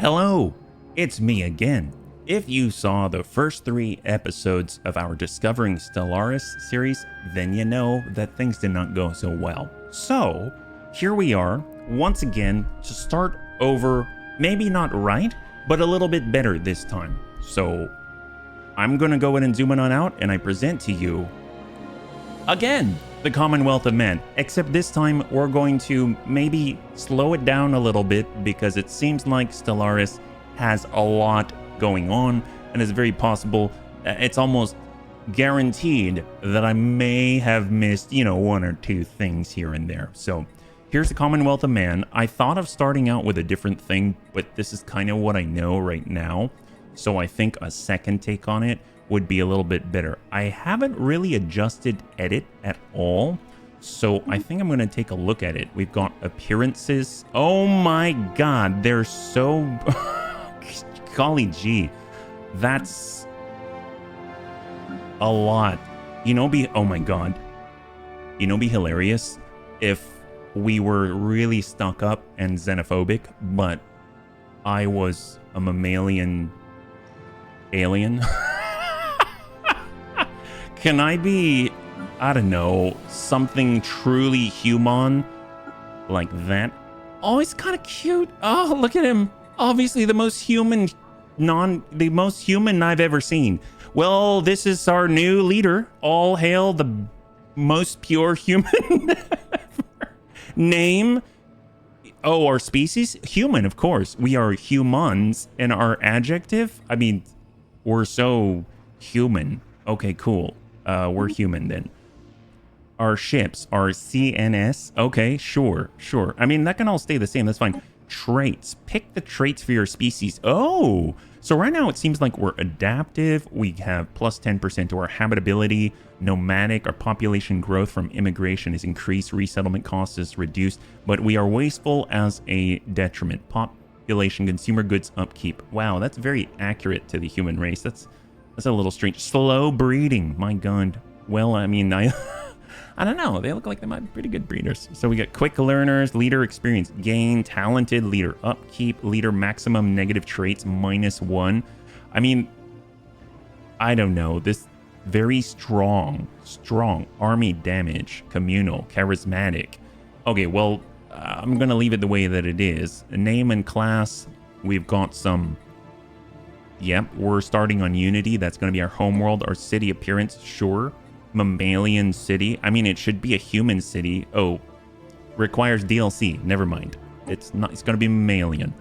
Hello, it's me again. If you saw the first 3 episodes of our Discovering Stellaris series, then you know that things did not go so well. So, here we are, once again, to start over, maybe not right, but a little bit better this time. So, I'm gonna go ahead and zoom in on out, and I present to you, again, the Commonwealth of Man. Except this time, we're going to maybe slow it down a little bit, because it seems like Stellaris has a lot going on, and it's very possible, it's almost guaranteed that I may have missed, 1 or 2 things here and there. So here's the Commonwealth of Man. I thought of starting out with a different thing, but this is kind of what I know right now. So I think a second take on it would be a little bit better. I haven't really adjusted edit at all, so I think I'm going to take a look at it. We've got appearances. Oh my god, they're so... golly gee, that's a lot. Oh my god. Be hilarious if we were really stuck up and xenophobic, but I was a mammalian alien. Can I be, I don't know, something truly human like that? Oh, he's kind of cute. Oh, look at him. Obviously the most human I've ever seen. Well, this is our new leader. All hail the most pure human ever. Name. Oh, our species? Human, of course. We are humans. And our adjective? I mean, we're so human. Okay, cool. We're human then. Our ships are CNS. Okay, sure. I mean, that can all stay the same. That's fine. Traits. Pick the traits for your species. Oh, so right now it seems like we're adaptive. We have plus 10% to our habitability. Nomadic. Our population growth from immigration is increased. Resettlement cost is reduced. But we are wasteful as a detriment. Population, consumer goods upkeep. Wow, that's very accurate to the human race. That's a little strange. Slow breeding. My god. Well, I mean, I don't know. They look like they might be pretty good breeders. So we got quick learners, leader experience gain, talented, leader upkeep, leader maximum negative traits -1. I mean, I don't know. This very strong army damage, communal, charismatic. Okay, well, I'm going to leave it the way that it is. Name and class, we've got some... Yep, we're starting on Unity. That's going to be our homeworld. Our city appearance, sure. Mammalian city. I mean, it should be a human city. Oh, requires DLC. Never mind. It's not. It's going to be mammalian.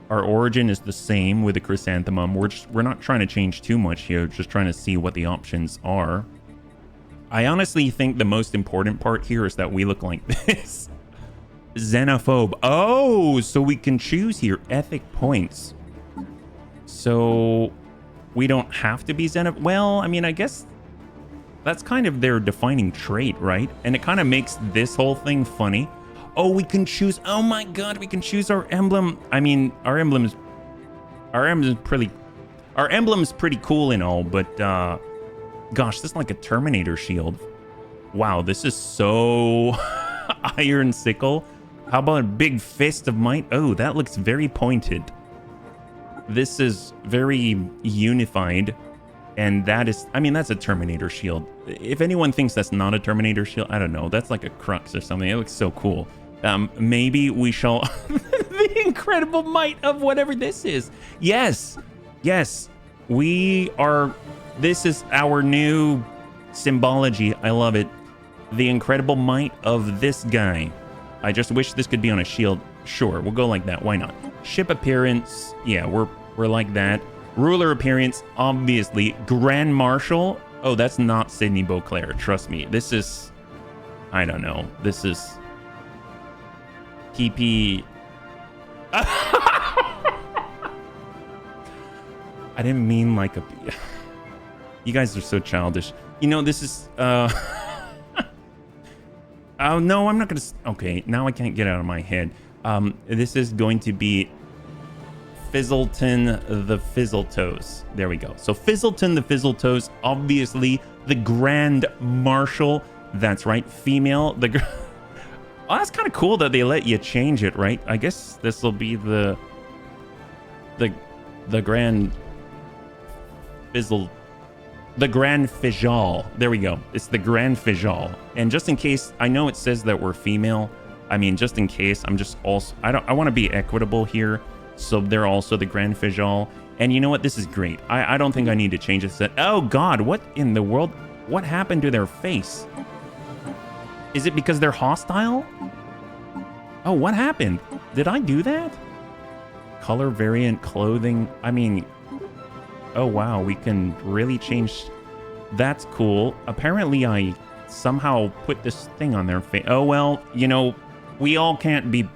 Our origin is the same with the chrysanthemum. We're not trying to change too much here. Just trying to see what the options are. I honestly think the most important part here is that we look like this. Xenophobe. Oh, so we can choose here ethic points. So we don't have to be xenophobe. Well, I mean, I guess that's kind of their defining trait, right? And it kind of makes this whole thing funny. Oh, we can choose. Oh my god, we can choose our emblem. I mean, our emblem's pretty cool and all, but gosh, this is like a Terminator shield. Wow, this is so iron sickle. How about a big fist of might? Oh, that looks very pointed. This is very unified, and that is, I mean, that's a Terminator shield. If anyone thinks that's not a Terminator shield, I don't know. That's like a crux or something. It looks so cool. Maybe we shall... the incredible might of whatever this is. Yes, we are... This is our new symbology. I love it. The incredible might of this guy. I just wish this could be on a shield. Sure, we'll go like that. Why not? Ship appearance. Yeah, we're like that. Ruler appearance, obviously. Grand Marshal. Oh, that's not Sydney Beauclair. Trust me. This is... I don't know. This is... PP... I didn't mean like a... You guys are so childish. This is... Oh, no, I'm not going to... Okay, now I can't get out of my head. This is going to be Fizzleton the Fizzletoes. There we go. So Fizzleton the Fizzletoes, obviously the Grand Marshal. That's right, female. Oh, that's kind of cool that they let you change it, right? I guess this will be the the Grand Fizzle. The Grand Fijal. There we go. It's the Grand Fijal. And just in case, I know it says that we're female. I mean, just in case, I'm just also, I want to be equitable here. So they're also the Grand Fijal. And you know what? This is great. I don't think I need to change this. Oh God, what in the world? What happened to their face? Is it because they're hostile? Oh, what happened? Did I do that? Color variant clothing. I mean, oh wow, we can really change. That's cool. Apparently I somehow put this thing on their face. Oh well, you know, we all can't be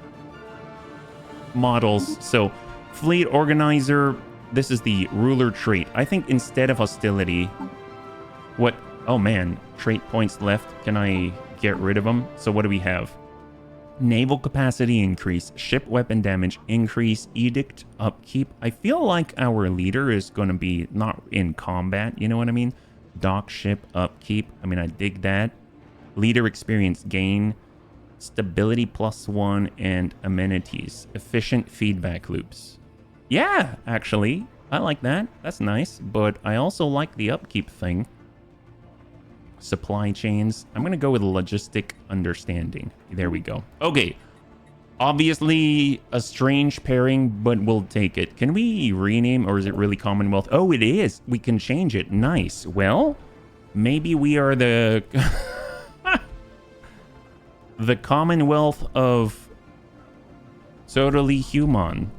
models. So fleet organizer, this is the ruler trait. I think instead of hostility, what, oh man, trait points left. Can I get rid of them? So what do we have? Naval capacity increase, ship weapon damage increase, edict upkeep. I feel like our leader is going to be not in combat, you know what I mean? Dock ship upkeep. I mean, I dig that. Leader experience gain, stability +1, and amenities. Efficient feedback loops. Yeah, actually, I like that. That's nice, but I also like the upkeep thing. Supply chains. I'm going to go with logistic understanding. There we go. Okay. Obviously a strange pairing, but we'll take it. Can we rename, or is it really Commonwealth? Oh, it is. We can change it. Nice. Well, maybe we are the the Commonwealth of Totally Human.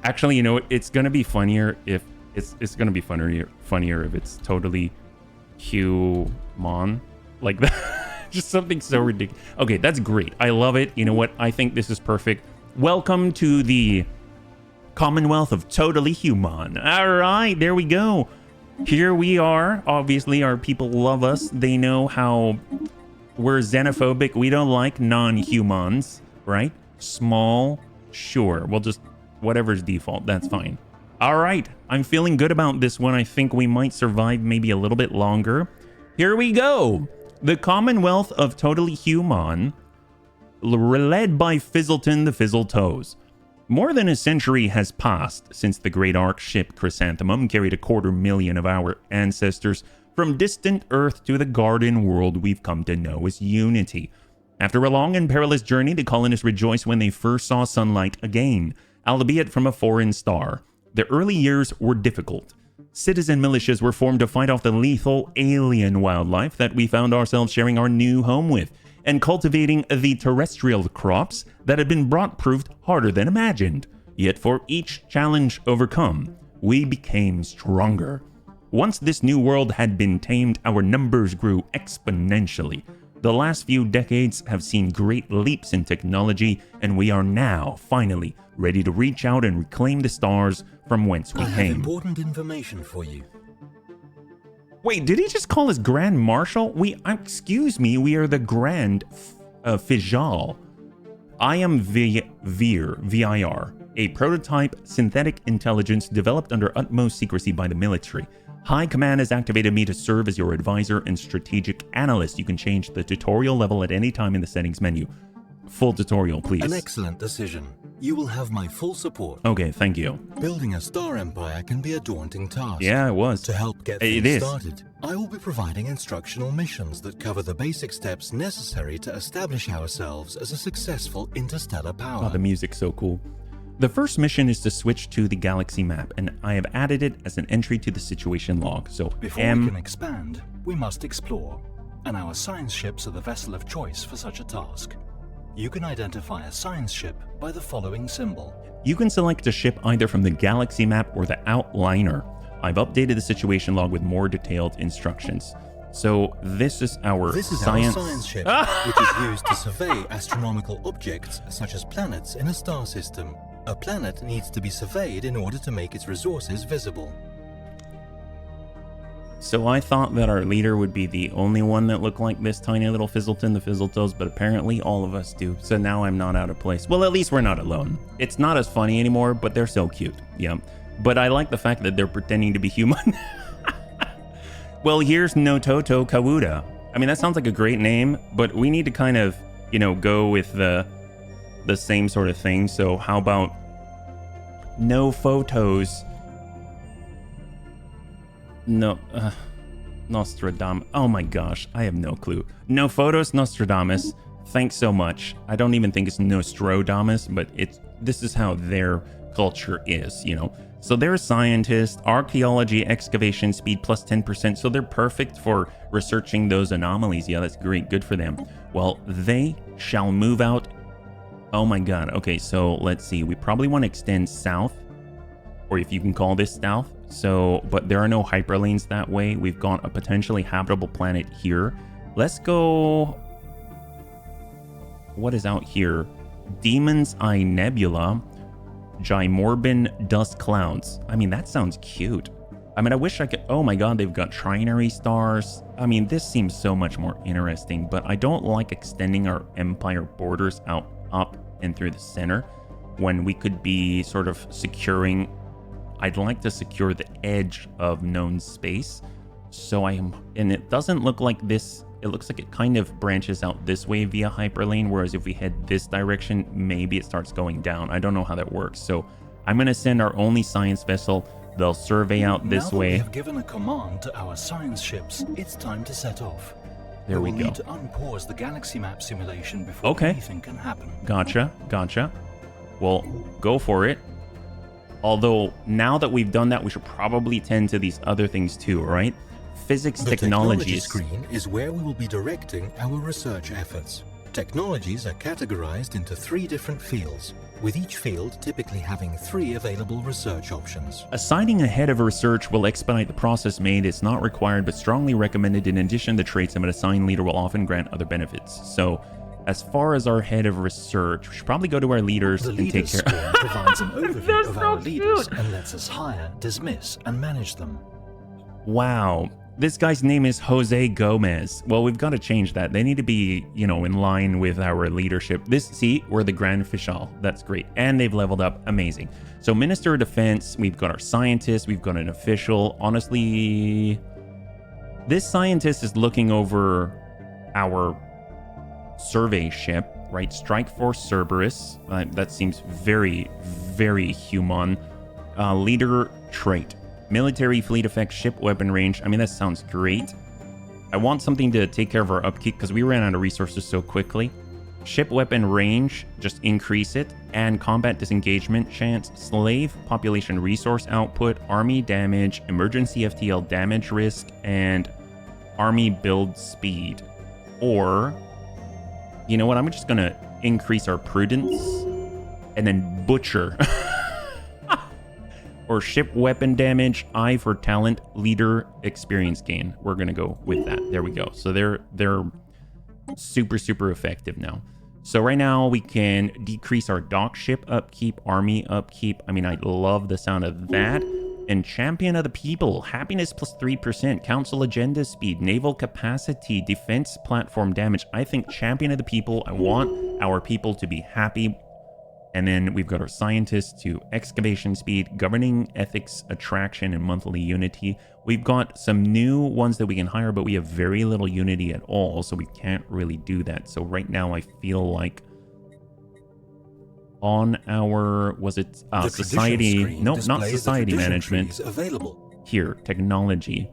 Actually, you know what? It's going to be funnier if it's gonna be funnier if it's totally human like that. Just something so ridiculous. Okay, that's great. I love it. You know what? I think this is perfect. Welcome to the Commonwealth of Totally Human. All right, there we go. Here we are. Obviously, our people love us. They know how we're xenophobic. We don't like non-humans, right? Small, sure. We'll just whatever's default. That's fine. All right, I'm feeling good about this one. I think we might survive maybe a little bit longer. Here we go. The Commonwealth of Totally Human, led by Fizzleton the Fizzletoes. More than a century has passed since the great ark ship Chrysanthemum carried 250,000 of our ancestors from distant Earth to the garden world we've come to know as Unity. After a long and perilous journey, the colonists rejoiced when they first saw sunlight again, albeit from a foreign star. The early years were difficult. Citizen militias were formed to fight off the lethal alien wildlife that we found ourselves sharing our new home with, and cultivating the terrestrial crops that had been brought proved harder than imagined. Yet for each challenge overcome, we became stronger. Once this new world had been tamed, our numbers grew exponentially. The last few decades have seen great leaps in technology, and we are now, finally, ready to reach out and reclaim the stars from whence we came. I have important information for you. Wait, did he just call us Grand Marshal? Excuse me, we are the Grand Fijal. I am VIR, a prototype synthetic intelligence developed under utmost secrecy by the military. High Command has activated me to serve as your advisor and strategic analyst. You can change the tutorial level at any time in the settings menu. Full tutorial, please. An excellent decision. You will have my full support. Okay, thank you. Building a star empire can be a daunting task. Yeah, it was. To help get things started, I will be providing instructional missions that cover the basic steps necessary to establish ourselves as a successful interstellar power. Oh, the music's so cool. The first mission is to switch to the galaxy map, and I have added it as an entry to the situation log. So before we can expand, we must explore, and our science ships are the vessel of choice for such a task. You can identify a science ship by the following symbol. You can select a ship either from the galaxy map or the outliner. I've updated the situation log with more detailed instructions. So this is our science ship, which is used to survey astronomical objects such as planets in a star system. A planet needs to be surveyed in order to make its resources visible. So I thought that our leader would be the only one that looked like this tiny little Fizzleton the Fizzletoes, but apparently all of us do. So now I'm not out of place. Well, at least we're not alone. It's not as funny anymore, but they're so cute. Yeah. But I like the fact that they're pretending to be human. Well, here's Nototo Kawuda. I mean, that sounds like a great name, but we need to kind of, you know, go with the the same sort of thing. So how about no photos? No, Nostradamus. Oh my gosh, I have no clue. No photos, Nostradamus. Thanks so much. I don't even think it's Nostradamus, but this is how their culture is, you know. So they're scientists, archaeology, excavation speed plus 10%. So they're perfect for researching those anomalies. Yeah, that's great. Good for them. Well, they shall move out. Oh my God. Okay, so let's see. We probably want to extend south, or if you can call this south. So, but there are no hyperlanes that way. We've got a potentially habitable planet here. Let's go. What is out here? Demon's Eye Nebula. Gymorbin Dust Clouds. I mean, that sounds cute. I mean, I wish I could. Oh my God, they've got trinary stars. I mean, this seems so much more interesting, but I don't like extending our empire borders out, up, and through the center when we could be sort of securing. I'd like to secure the edge of known space. So and it doesn't look like this. It looks like it kind of branches out this way via hyperlane, whereas if we head this direction, maybe it starts going down. I don't know how that works. So I'm going to send our only science vessel. They'll survey out this way. Now that we have given a command to our science ships, it's time to set off. There we go. We'll need to unpause the galaxy map simulation before anything can happen. Gotcha. Well, go for it. Although, now that we've done that, we should probably tend to these other things too, right? Physics technologies. The technology screen is where we will be directing our research efforts. Technologies are categorized into 3 different fields, with each field typically having 3 available research options. Assigning a head of research will expedite the process made. It's not required, but strongly recommended. In addition, the traits of an assigned leader will often grant other benefits. So, as far as our head of research, we should probably go to our leaders and take care. The leaders screen provides an overview of our leaders and lets us hire, dismiss, and manage them. Wow. This guy's name is Jose Gomez. Well, we've got to change that. They need to be, you know, in line with our leadership. See, we're the Grand Official. That's great. And they've leveled up. Amazing. So Minister of Defense, we've got our scientist, we've got an official. Honestly, this scientist is looking over our survey ship, right? Strike Force Cerberus. That seems very, very human. Leader trait. Military fleet effect, ship weapon range. I mean, that sounds great. I want something to take care of our upkeep because we ran out of resources so quickly. Ship weapon range, just increase it. And combat disengagement chance, slave population resource output, army damage, emergency FTL damage risk, and army build speed. Or, you know what? I'm just going to increase our prudence and then butcher. Or ship weapon damage, eye for talent, leader experience gain. We're gonna go with that. There we go. So they're super effective now. So right now we can decrease our dock ship upkeep, army upkeep. I mean, I love the sound of that. And champion of the people, happiness plus 3%, council agenda speed, naval capacity, defense platform damage. I think champion of the people. I want our people to be happy. And then we've got our scientists to excavation speed, governing ethics, attraction, and monthly unity. We've got some new ones that we can hire, but we have very little unity at all, so we can't really do that. So right now I feel like on our, was it society? Nope, not society management. Available. Here, technology.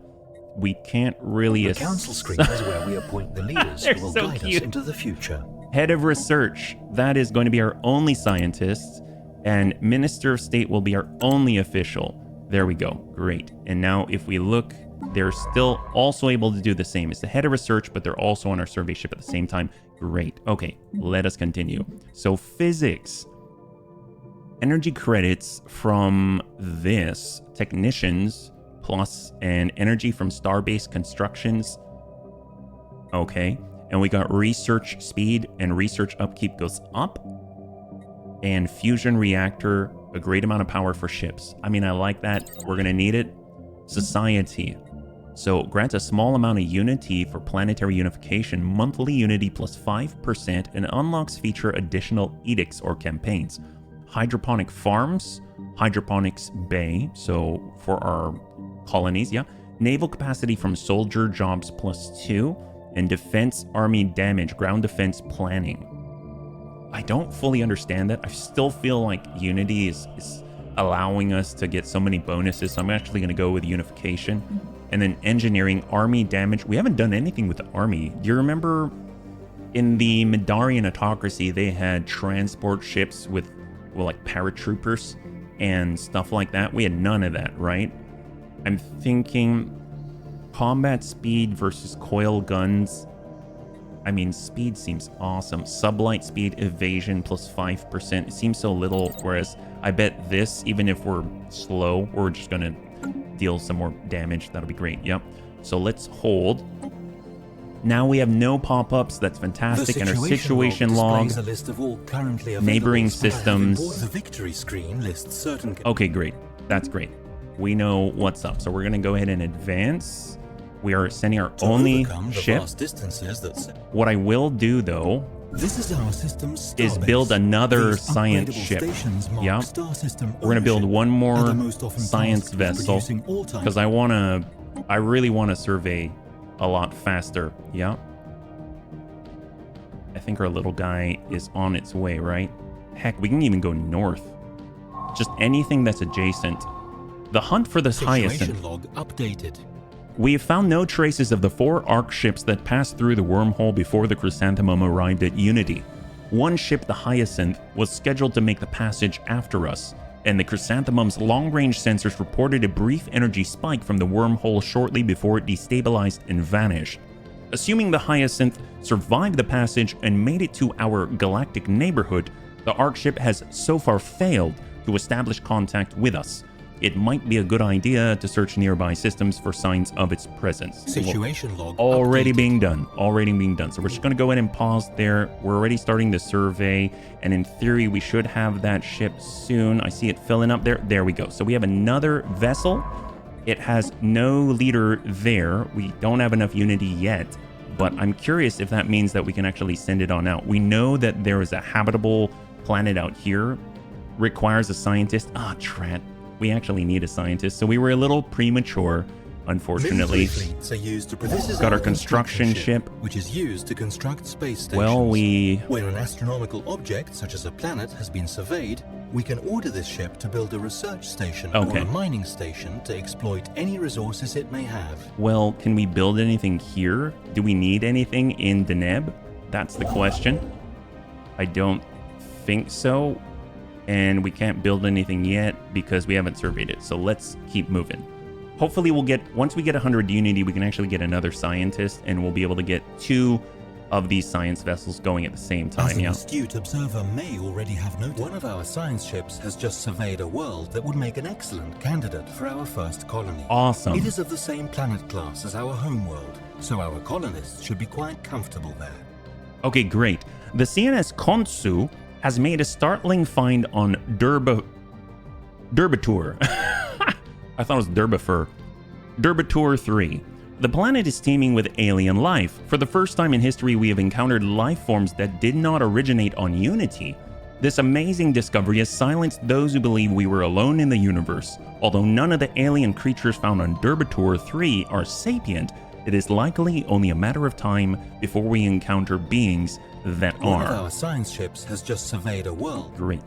We can't really... The council screen is where we appoint the leaders who will guide us into the future. Head of research, that is going to be our only scientist, and Minister of State will be our only official. There we go. Great. And now if we look, they're still also able to do the same. It's the head of research, but they're also on our survey ship at the same time. Great. Okay, let us continue. So physics. Energy credits from this. Technicians plus and energy from star-based constructions. Okay. And we got research speed and research upkeep goes up. And fusion reactor, a great amount of power for ships. I mean, I like that. We're going to need it. Society. So grants a small amount of unity for planetary unification, monthly unity plus 5%, and unlocks feature additional edicts or campaigns. Hydroponic farms, hydroponics bay, so for our colonies, yeah. Naval capacity from soldier jobs plus 2. And defense army damage, ground defense planning. I don't fully understand that. I still feel like Unity is allowing us to get so many bonuses. So I'm actually going to go with unification. And then engineering, army damage. We haven't done anything with the army. Do you remember in the Midarian autocracy, they had transport ships with, well, like paratroopers and stuff like that? We had none of that, right? I'm thinking combat speed versus coil guns. I mean, speed seems awesome. Sublight speed, evasion plus 5%. It seems so little, whereas I bet this, even if we're slow, we're just going to deal some more damage. That'll be great. Yep. So let's hold. Now we have no pop-ups. That's fantastic. And our situation log, a list of all currently available neighboring systems. The victory screen lists certain... Okay, great. That's great. We know what's up. So we're going to go ahead and advance. We are sending our only ship. What I will do, though, this is our system's is build another science ship. Yeah, we're gonna build one more science vessel because I really want to survey a lot faster. Yeah, I think our little guy is on its way, right? Heck, we can even go north. Just anything that's adjacent. The hunt for this hyacinth. Log updated. We have found no traces of the 4 Ark ships that passed through the wormhole before the Chrysanthemum arrived at Unity. One ship, the Hyacinth, was scheduled to make the passage after us, and the Chrysanthemum's long-range sensors reported a brief energy spike from the wormhole shortly before it destabilized and vanished. Assuming the Hyacinth survived the passage and made it to our galactic neighborhood, the Ark ship has so far failed to establish contact with us. It might be a good idea to search nearby systems for signs of its presence. Situation log already updated. being done. Already being done. So we're just going to go ahead and pause there. We're already starting the survey, and in theory, we should have that ship soon. I see it filling up there. There we go. So we have another vessel. It has no leader there. We don't have enough Unity yet, but I'm curious if that means that we can actually send it on out. We know that there is a habitable planet out here. Requires a scientist. Ah, Trat. We actually need a scientist, so we were a little premature, unfortunately. Fleets are used to this got our construction ship, which is used to construct space stations. Well, when an astronomical object, such as a planet, has been surveyed, we can order this ship to build a research station or a mining station to exploit any resources it may have. Well, can we build anything here? Do we need anything in Deneb? That's the question. I don't think so. And we can't build anything yet because we haven't surveyed it. So let's keep moving. Hopefully we'll get, once we get 100 Unity, we can actually get another scientist and we'll be able to get 2 of these science vessels going at the same time. As an astute observer may already have noted, one of our science ships has just surveyed a world that would make an excellent candidate for our first colony. Awesome. It is of the same planet class as our homeworld, so our colonists should be quite comfortable there. Okay, great. The CNS Konsu has made a startling find on Derbatur. I thought it was Derbatur. Derbatur 3. The planet is teeming with alien life. For the first time in history, we have encountered life forms that did not originate on Unity. This amazing discovery has silenced those who believe we were alone in the universe. Although none of the alien creatures found on Derbatur 3 are sapient, it is likely only a matter of time before we encounter beings that are. One of our science ships has just surveyed a world. Great.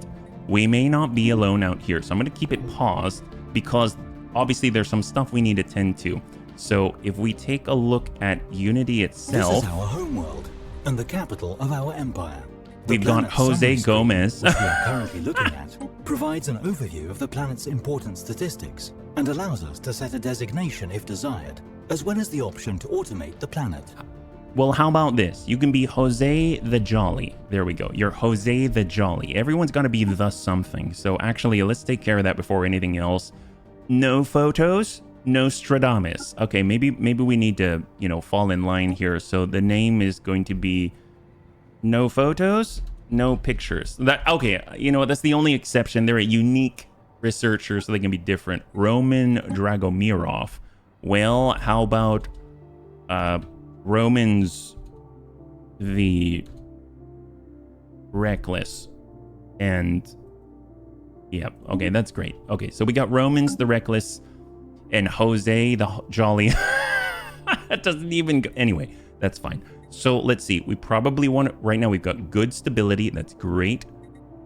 We may not be alone out here, so I'm going to keep it paused because obviously there's some stuff we need to tend to. So if we take a look at Unity itself, this is our homeworld and the capital of our empire. We've got Jose Gomez, which we are currently looking at, provides an overview of the planet's important statistics and allows us to set a designation if desired, as well as the option to automate the planet. Well, how about this? You can be Jose the Jolly. There we go. You're Jose the Jolly. Everyone's got to be the something. So actually, let's take care of that before anything else. No photos, no Stradamus. Okay, maybe we need to, fall in line here. So the name is going to be no photos, no pictures. Okay, you know what? That's the only exception. They're a unique researcher, so they can be different. Roman Dragomirov. Well, how about Romans the Reckless? And yeah, okay, that's great. Okay, so we got Romans the Reckless and Jose the Jolly. That doesn't even go. Anyway, that's fine. So let's see. We probably want to, right now we've got good stability. That's great.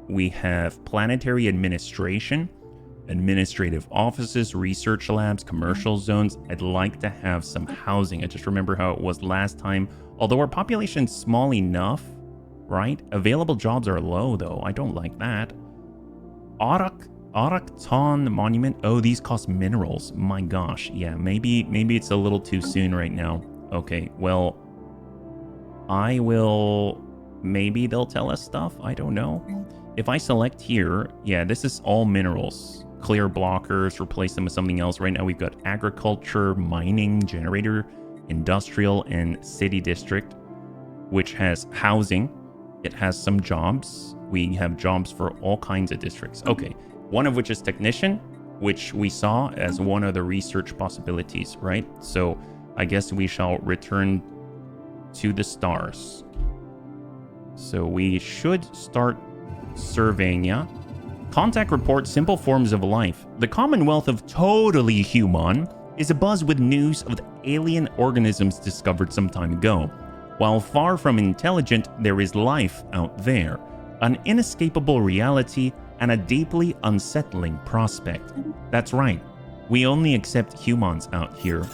We have planetary administration, administrative offices, research labs, commercial zones. I'd like to have some housing. I just remember how it was last time. Although our population's small enough, right? Available jobs are low though. I don't like that. Autochthon monument. Oh, these cost minerals. My gosh. Yeah, maybe it's a little too soon right now. Okay, well, I will... Maybe they'll tell us stuff. I don't know. If I select here, yeah, this is all minerals. Clear blockers, replace them with something else. Right now we've got agriculture, mining, generator, industrial, and city district, which has housing. It has some jobs. We have jobs for all kinds of districts. Okay, one of which is technician, which we saw as one of the research possibilities, right? So I guess we shall return to the stars. So we should start surveying, yeah? Contact reports simple forms of life. The Commonwealth of Totally Human is abuzz with news of the alien organisms discovered some time ago. While far from intelligent, there is life out there, an inescapable reality and a deeply unsettling prospect. That's right, we only accept humans out here.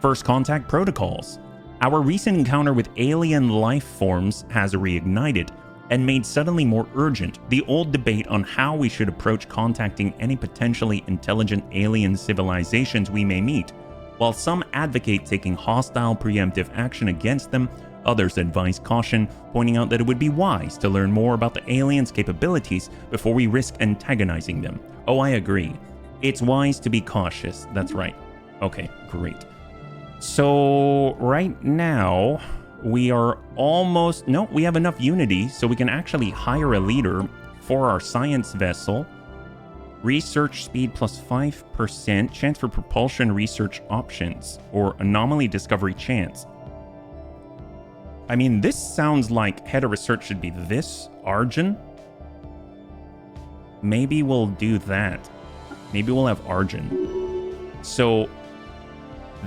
First contact protocols. Our recent encounter with alien life forms has reignited and made suddenly more urgent the old debate on how we should approach contacting any potentially intelligent alien civilizations we may meet. While some advocate taking hostile preemptive action against them, others advise caution, pointing out that it would be wise to learn more about the aliens' capabilities before we risk antagonizing them. Oh, I agree. It's wise to be cautious. That's right. Okay, great. So right now we are almost, no, we have enough unity so we can actually hire a leader for our science vessel. Research speed plus 5%, chance for propulsion research options, or anomaly discovery chance. I mean, this sounds like head of research should be this, Arjun. Maybe we'll do that. Maybe we'll have Arjun. So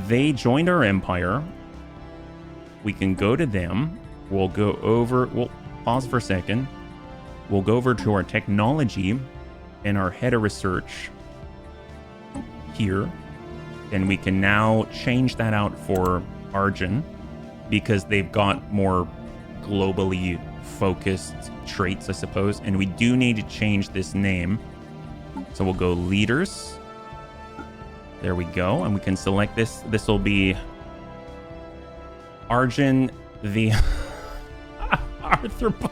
they joined our empire. We can go to them. We'll go over, we'll pause for a second. We'll go over to our technology and our head of research here. And we can now change that out for Arjun because they've got more globally focused traits, I suppose. And we do need to change this name. So we'll go leaders. There we go. And we can select this. This will be Arjun the arthropod.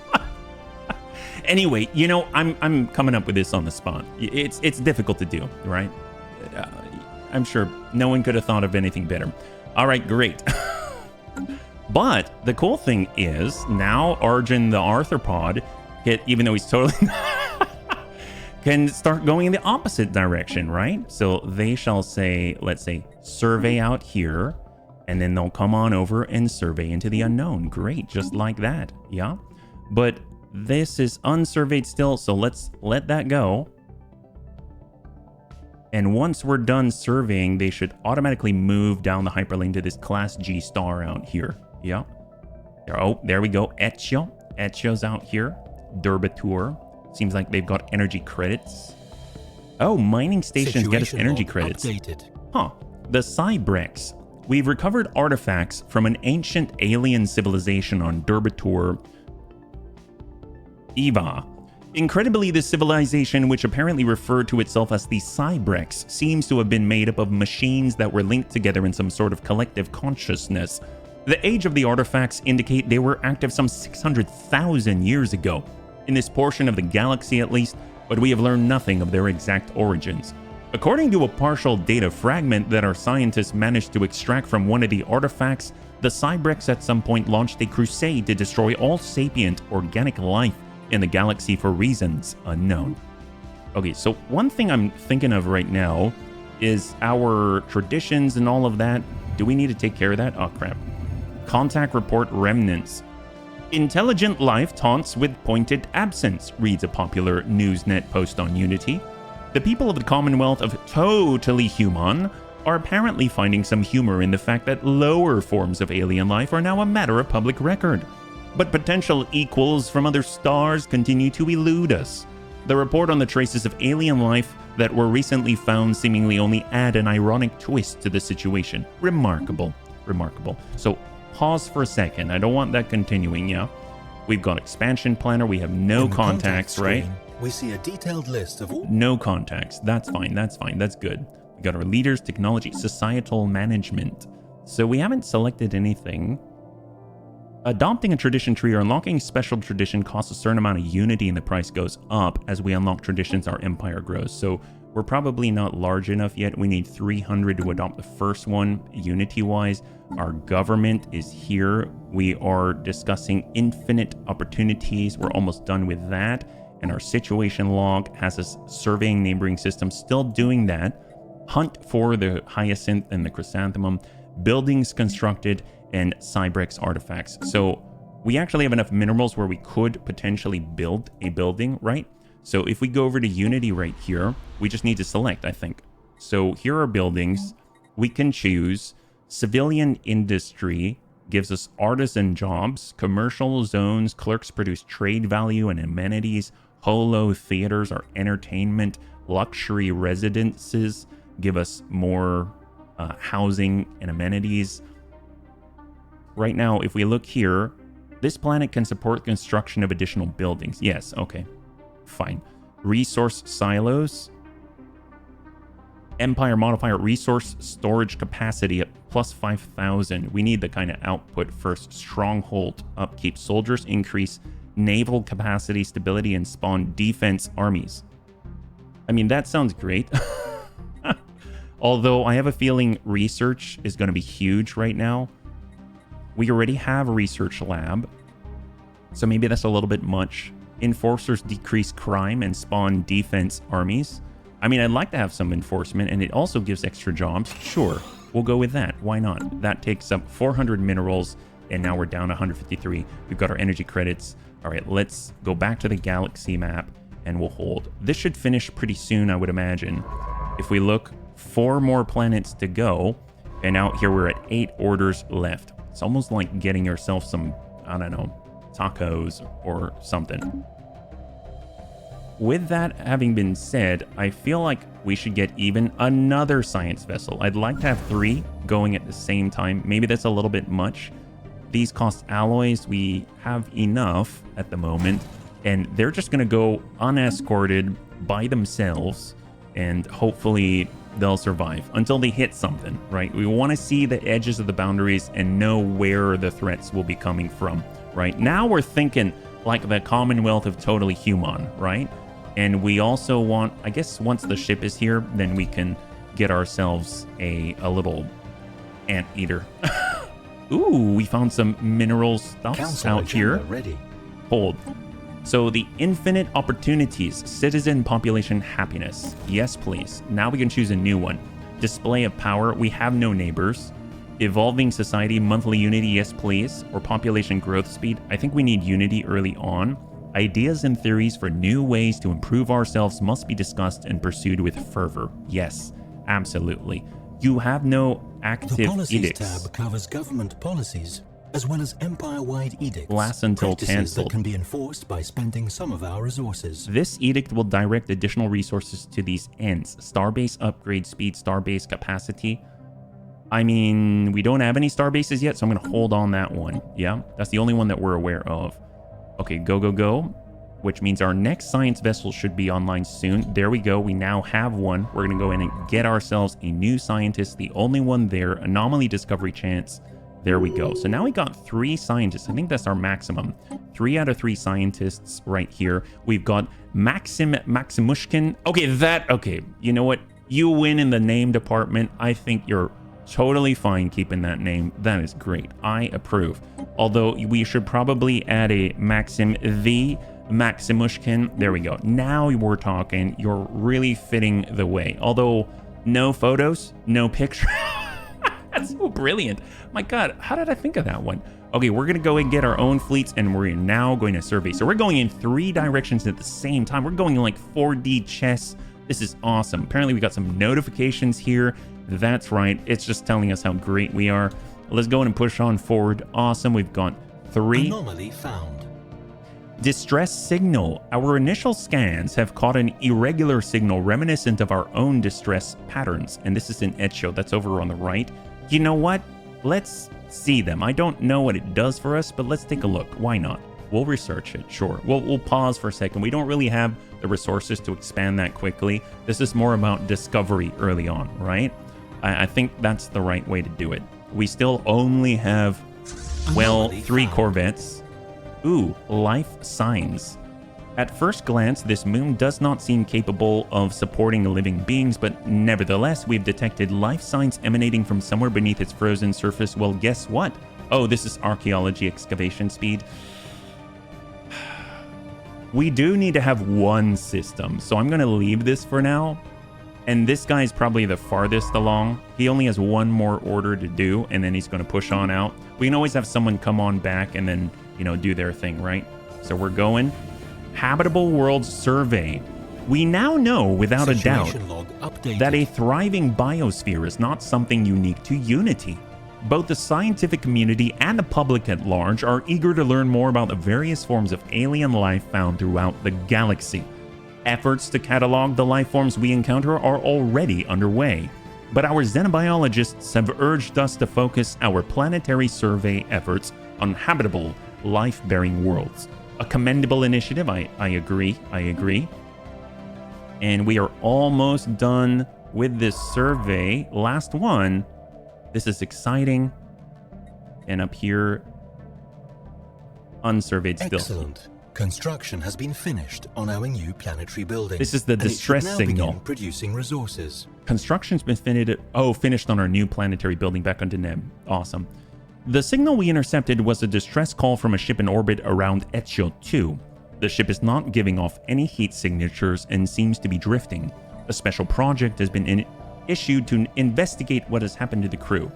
Anyway, you know, I'm coming up with this on the spot. It's difficult to do, right? I'm sure no one could have thought of anything better. All right, great. But the cool thing is now Arjun the arthropod, even though he's totally can start going in the opposite direction, right? So they shall say, let's say, survey out here, and then they'll come on over and survey into the unknown. Great, just like that, yeah? But this is unsurveyed still, so let's let that go. And once we're done surveying, they should automatically move down the hyperlink to this Class G star out here, yeah? Oh, there we go, Etio. Etio's out here, Durbatur. Seems like they've got energy credits. Oh, mining stations get us energy credits. Updated. Huh. The Cybrex. We've recovered artifacts from an ancient alien civilization on Durbatur, Eva. Incredibly, this civilization, which apparently referred to itself as the Cybrex, seems to have been made up of machines that were linked together in some sort of collective consciousness. The age of the artifacts indicate they were active some 600,000 years ago. In this portion of the galaxy at least, but we have learned nothing of their exact origins. According to a partial data fragment that our scientists managed to extract from one of the artifacts, the Cybrex at some point launched a crusade to destroy all sapient organic life in the galaxy for reasons unknown. Okay, so one thing I'm thinking of right now is our traditions and all of that. Do we need to take care of that? Oh crap. Contact report remnants. Intelligent life taunts with pointed absence, reads a popular Newsnet post on Unity. The people of the Commonwealth of Totally Human are apparently finding some humor in the fact that lower forms of alien life are now a matter of public record. But potential equals from other stars continue to elude us. The report on the traces of alien life that were recently found seemingly only add an ironic twist to the situation. Remarkable. Remarkable. So pause for a second. I don't want that continuing, yeah? We've got expansion planner. We have no contacts, right? We see a detailed list of all... No contacts. That's fine. That's fine. That's good. We got our leaders, technology, societal management. So we haven't selected anything. Adopting a tradition tree or unlocking special tradition costs a certain amount of unity and the price goes up. As we unlock traditions, our empire grows. So we're probably not large enough yet. We need 300 to adopt the first one, unity-wise. Our government is here. We are discussing infinite opportunities. We're almost done with that. And our situation log has us surveying neighboring systems, still doing that. Hunt for the hyacinth and the chrysanthemum. Buildings constructed and Cybrex artifacts. So we actually have enough minerals where we could potentially build a building, right? So if we go over to Unity right here, we just need to select, I think. So here are buildings. We can choose civilian industry, gives us artisan jobs, commercial zones, clerks produce trade value and amenities, holo theaters are entertainment, luxury residences give us more housing and amenities. Right now, if we look here, this planet can support construction of additional buildings. Yes, okay, fine. Resource silos. Empire modifier, resource storage capacity at plus 5,000. We need the kind of output first. Stronghold upkeep. Soldiers increase naval capacity, stability, and spawn defense armies. I mean, that sounds great. Although I have a feeling research is going to be huge right now. We already have a research lab, so maybe that's a little bit much. Enforcers decrease crime and spawn defense armies. I mean, I'd like to have some enforcement, and it also gives extra jobs. Sure, we'll go with that. Why not? That takes up 400 minerals, and now we're down to 153. We've got our energy credits. All right, let's go back to the galaxy map, and we'll hold. This should finish pretty soon, I would imagine. If we look, 4 more planets to go, and out here we're at 8 orders left. It's almost like getting yourself some, I don't know, tacos or something. With that having been said, I feel like we should get even another science vessel. I'd like to have 3 going at the same time. Maybe that's a little bit much. These cost alloys. We have enough at the moment, and they're just going to go unescorted by themselves, and hopefully they'll survive until they hit something, right? We want to see the edges of the boundaries and know where the threats will be coming from, right? Now we're thinking like the Commonwealth of Totally Human, right? And we also want, I guess once the ship is here, then we can get ourselves a little anteater. Ooh, we found some mineral stuff out here. Ready. Hold. So the infinite opportunities, citizen population happiness. Yes, please. Now we can choose a new one. Display of power. We have no neighbors. Evolving society, monthly unity. Yes, please. Or population growth speed. I think we need unity early on. Ideas and theories for new ways to improve ourselves must be discussed and pursued with fervor. Yes, absolutely. You have no active The Policies edicts. tab covers government policies, as well as empire-wide edicts. Lasts until practices cancelled. that can be enforced by spending some of our resources. This edict will direct additional resources to these ends. Starbase upgrade speed, starbase capacity. I mean, we don't have any starbases yet, so I'm going to hold on that one. Yeah, that's the only one that we're aware of. Okay, go, go, go. Which means our next science vessel should be online soon. There we go. We now have one. We're going to go in and get ourselves a new scientist. The only one there. Anomaly discovery chance. There we go. So now we got 3 scientists. I think that's our maximum. 3 out of 3 scientists right here. We've got Maximushkin. Okay, you know what? You win in the name department. I think you're totally fine keeping that name. That is great. I approve. Although we should probably add a Maxim the Maximushkin. There we go. Now we're talking. You're really fitting the way. Although no photos, no picture. That's so brilliant. My God, how did I think of that one? Okay, we're going to go and get our own fleets, and we're now going to survey. So we're going in 3 directions at the same time. We're going in like 4D chess. This is awesome. Apparently we got some notifications here. That's right. It's just telling us how great we are. Let's go and push on forward. Awesome. We've got 3. Anomaly found. Distress signal. Our initial scans have caught an irregular signal reminiscent of our own distress patterns. And this is in Echo. That's over on the right. You know what? Let's see them. I don't know what it does for us, but let's take a look. Why not? We'll research it. Sure. We'll pause for a second. We don't really have the resources to expand that quickly. This is more about discovery early on, right? I think that's the right way to do it. We still only have, well, 3 corvettes. Ooh, life signs. At first glance, this moon does not seem capable of supporting living beings, but nevertheless, we've detected life signs emanating from somewhere beneath its frozen surface. Well, guess what? Oh, this is archaeology excavation speed. We do need to have 1 system, so I'm going to leave this for now. And this guy's probably the farthest along. He only has 1 more order to do, and then he's going to push on out. We can always have someone come on back and then, you know, do their thing, right? So we're going. Habitable World Survey. We now know without a doubt that a thriving biosphere is not something unique to Unity. Both the scientific community and the public at large are eager to learn more about the various forms of alien life found throughout the galaxy. Efforts to catalog the life forms we encounter are already underway, but our xenobiologists have urged us to focus our planetary survey efforts on habitable, life-bearing worlds. A commendable initiative, I agree. And we are almost done with this survey. Last one. This is exciting. And up here, unsurveyed still. Excellent. Construction has been finished on our new planetary building. This is the distress signal. Producing resources. Construction's been finished on our new planetary building back on Deneb. Awesome. The signal we intercepted was a distress call from a ship in orbit around Echo 2. The ship is not giving off any heat signatures and seems to be drifting. A special project has been issued to investigate what has happened to the crew.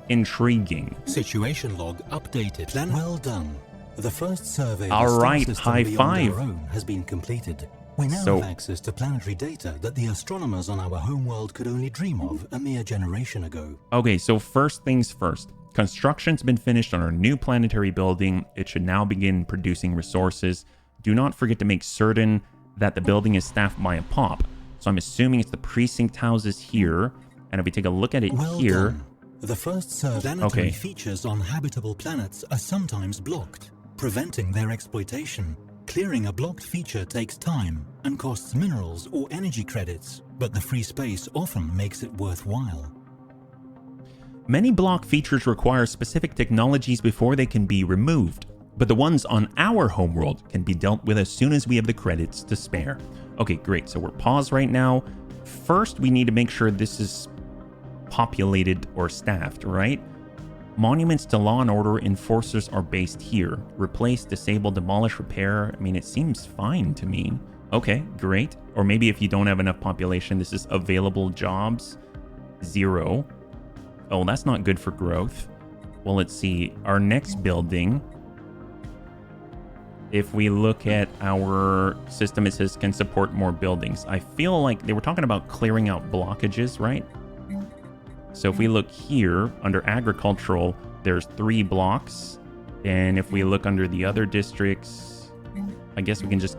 Intriguing. Situation log updated. Plan well done. The first survey all right, high five. Our own has been completed. We now have access to planetary data that the astronomers on our homeworld could only dream of a mere generation ago. Okay, so first things first. Construction's been finished on our new planetary building. It should now begin producing resources. Do not forget to make certain that the building is staffed by a POP. So I'm assuming it's the precinct houses here. And if we take a look at it here... Done. The first planetary features on habitable planets are sometimes blocked, preventing their exploitation. Clearing a blocked feature takes time and costs minerals or energy credits, but the free space often makes it worthwhile. Many block features require specific technologies before they can be removed, but the ones on our homeworld can be dealt with as soon as we have the credits to spare. Okay, great. So we're paused right now. First, we need to make sure this is populated or staffed, right? Monuments to law and order enforcers are based here. Replace, disable, demolish, repair. I mean, it seems fine to me. Okay, great. Or maybe if you don't have enough population, this is available jobs. 0. Oh, that's not good for growth. Well, let's see. Our next building, if we look at our system, it says can support more buildings. I feel like they were talking about clearing out blockages, right? So if we look here under agricultural, there's 3 blocks. And if we look under the other districts, I guess we can just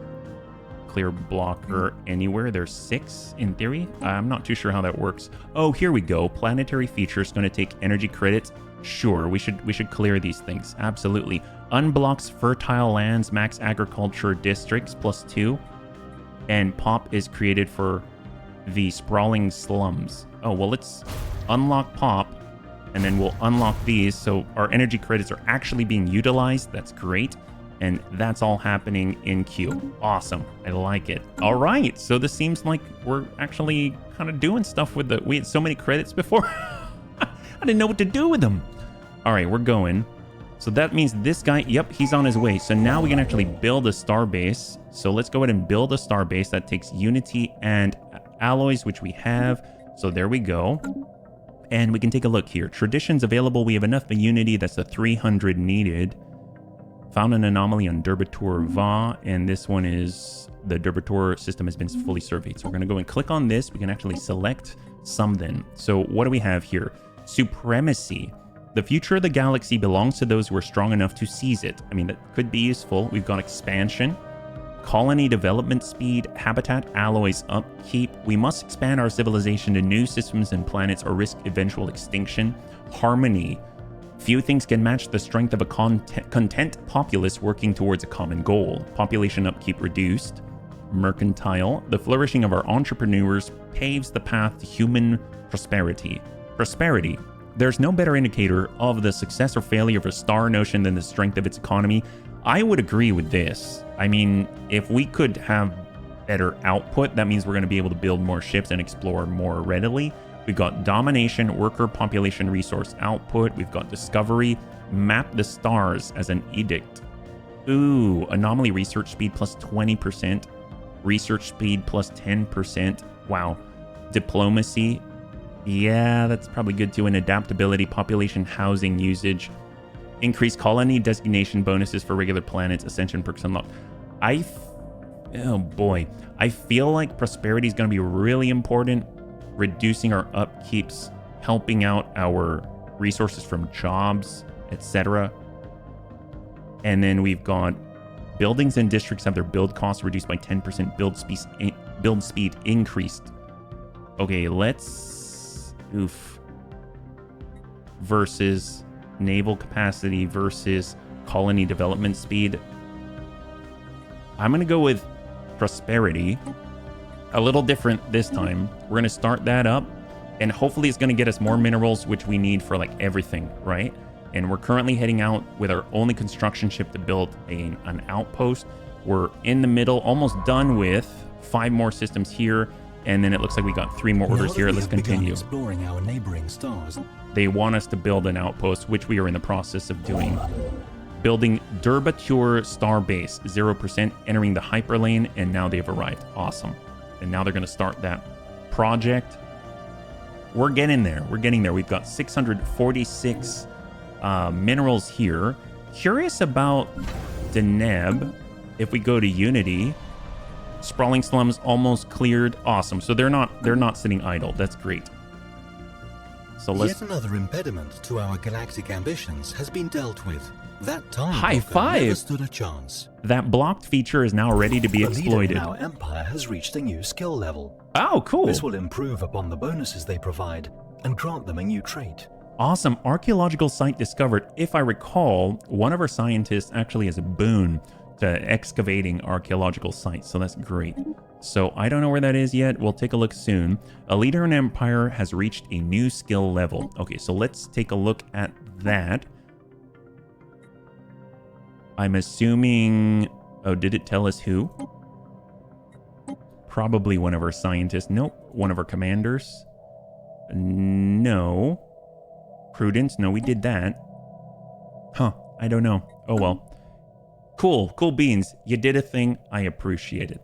clear blocker anywhere. There's 6 in theory. I'm not too sure how that works. Oh, here we go. Planetary features going to take energy credits. Sure, we should clear these things. Absolutely. Unblocks fertile lands, max agriculture districts +2. And POP is created for the sprawling slums. Oh, well, let's unlock POP, and then we'll unlock these. So our energy credits are actually being utilized. That's great. And that's all happening in queue. Awesome. I like it. All right. So this seems like we're actually kind of doing stuff with we had so many credits before. I didn't know what to do with them. All right, we're going. So that means this guy, yep, he's on his way. So now we can actually build a star base. So let's go ahead and build a star base that takes Unity and alloys, which we have. So there we go. And we can take a look here. Traditions available. We have enough for Unity. That's the 300 needed. Found an anomaly on Derbator Va, and this one is the Derbator system has been fully surveyed. So we're going to go and click on this. We can actually select something. So what do we have here? Supremacy. The future of the galaxy belongs to those who are strong enough to seize it. I mean, that could be useful. We've got expansion, colony development speed, habitat alloys upkeep. We must expand our civilization to new systems and planets or risk eventual extinction. Harmony. Few things can match the strength of a content populace working towards a common goal. Population upkeep reduced. Mercantile. The flourishing of our entrepreneurs paves the path to human prosperity. Prosperity. There's no better indicator of the success or failure of a star notion than the strength of its economy. I would agree with this. I mean, if we could have better output, that means we're going to be able to build more ships and explore more readily. We've got domination, worker population resource output. We've got discovery, map the stars as an edict. Ooh, anomaly research speed plus 20%, research speed plus 10%. Wow. Diplomacy. Yeah, that's probably good too. And adaptability, population, housing usage, increased colony designation bonuses for regular planets, ascension perks unlocked. Oh boy, I feel like prosperity is going to be really important. Reducing our upkeeps, helping out our resources from jobs, etc. And then we've got buildings and districts have their build costs reduced by 10%, build speed increased. Okay, let's versus naval capacity versus colony development speed. I'm gonna go with prosperity. A little different this time. We're going to start that up, and hopefully it's going to get us more minerals, which we need for like everything, right? And we're currently heading out with our only construction ship to build an outpost. We're in the middle, almost done with 5 more systems here, and then it looks like we got 3 more orders here. Let's continue. Exploring our neighboring stars. They want us to build an outpost, which we are in the process of doing. Building Derbatur star base, 0%, entering the hyperlane, and now they've arrived. Awesome. And now they're going to start that project. We're getting there. We're getting there. We've got 646 minerals here. Curious about Deneb. If we go to Unity, sprawling slums almost cleared. Awesome. So they're not sitting idle. That's great. So let's. Yet another impediment to our galactic ambitions has been dealt with. That time high five never stood a chance. That blocked feature is now ready to be exploited. Our empire has reached a new skill level. Oh, cool. This will improve upon the bonuses they provide and grant them a new trait. Awesome. Archaeological site discovered. If I recall, one of our scientists actually has a boon to excavating archaeological sites, so that's great. So I don't know where that is yet. We'll take a look soon. A leader in empire has reached a new skill level. Okay, so let's take a look at that. I'm assuming... Oh, did it tell us who? Probably one of our scientists. Nope. One of our commanders. No. Prudence? No, we did that. Huh. I don't know. Oh, well. Cool. Cool beans. You did a thing. I appreciate it.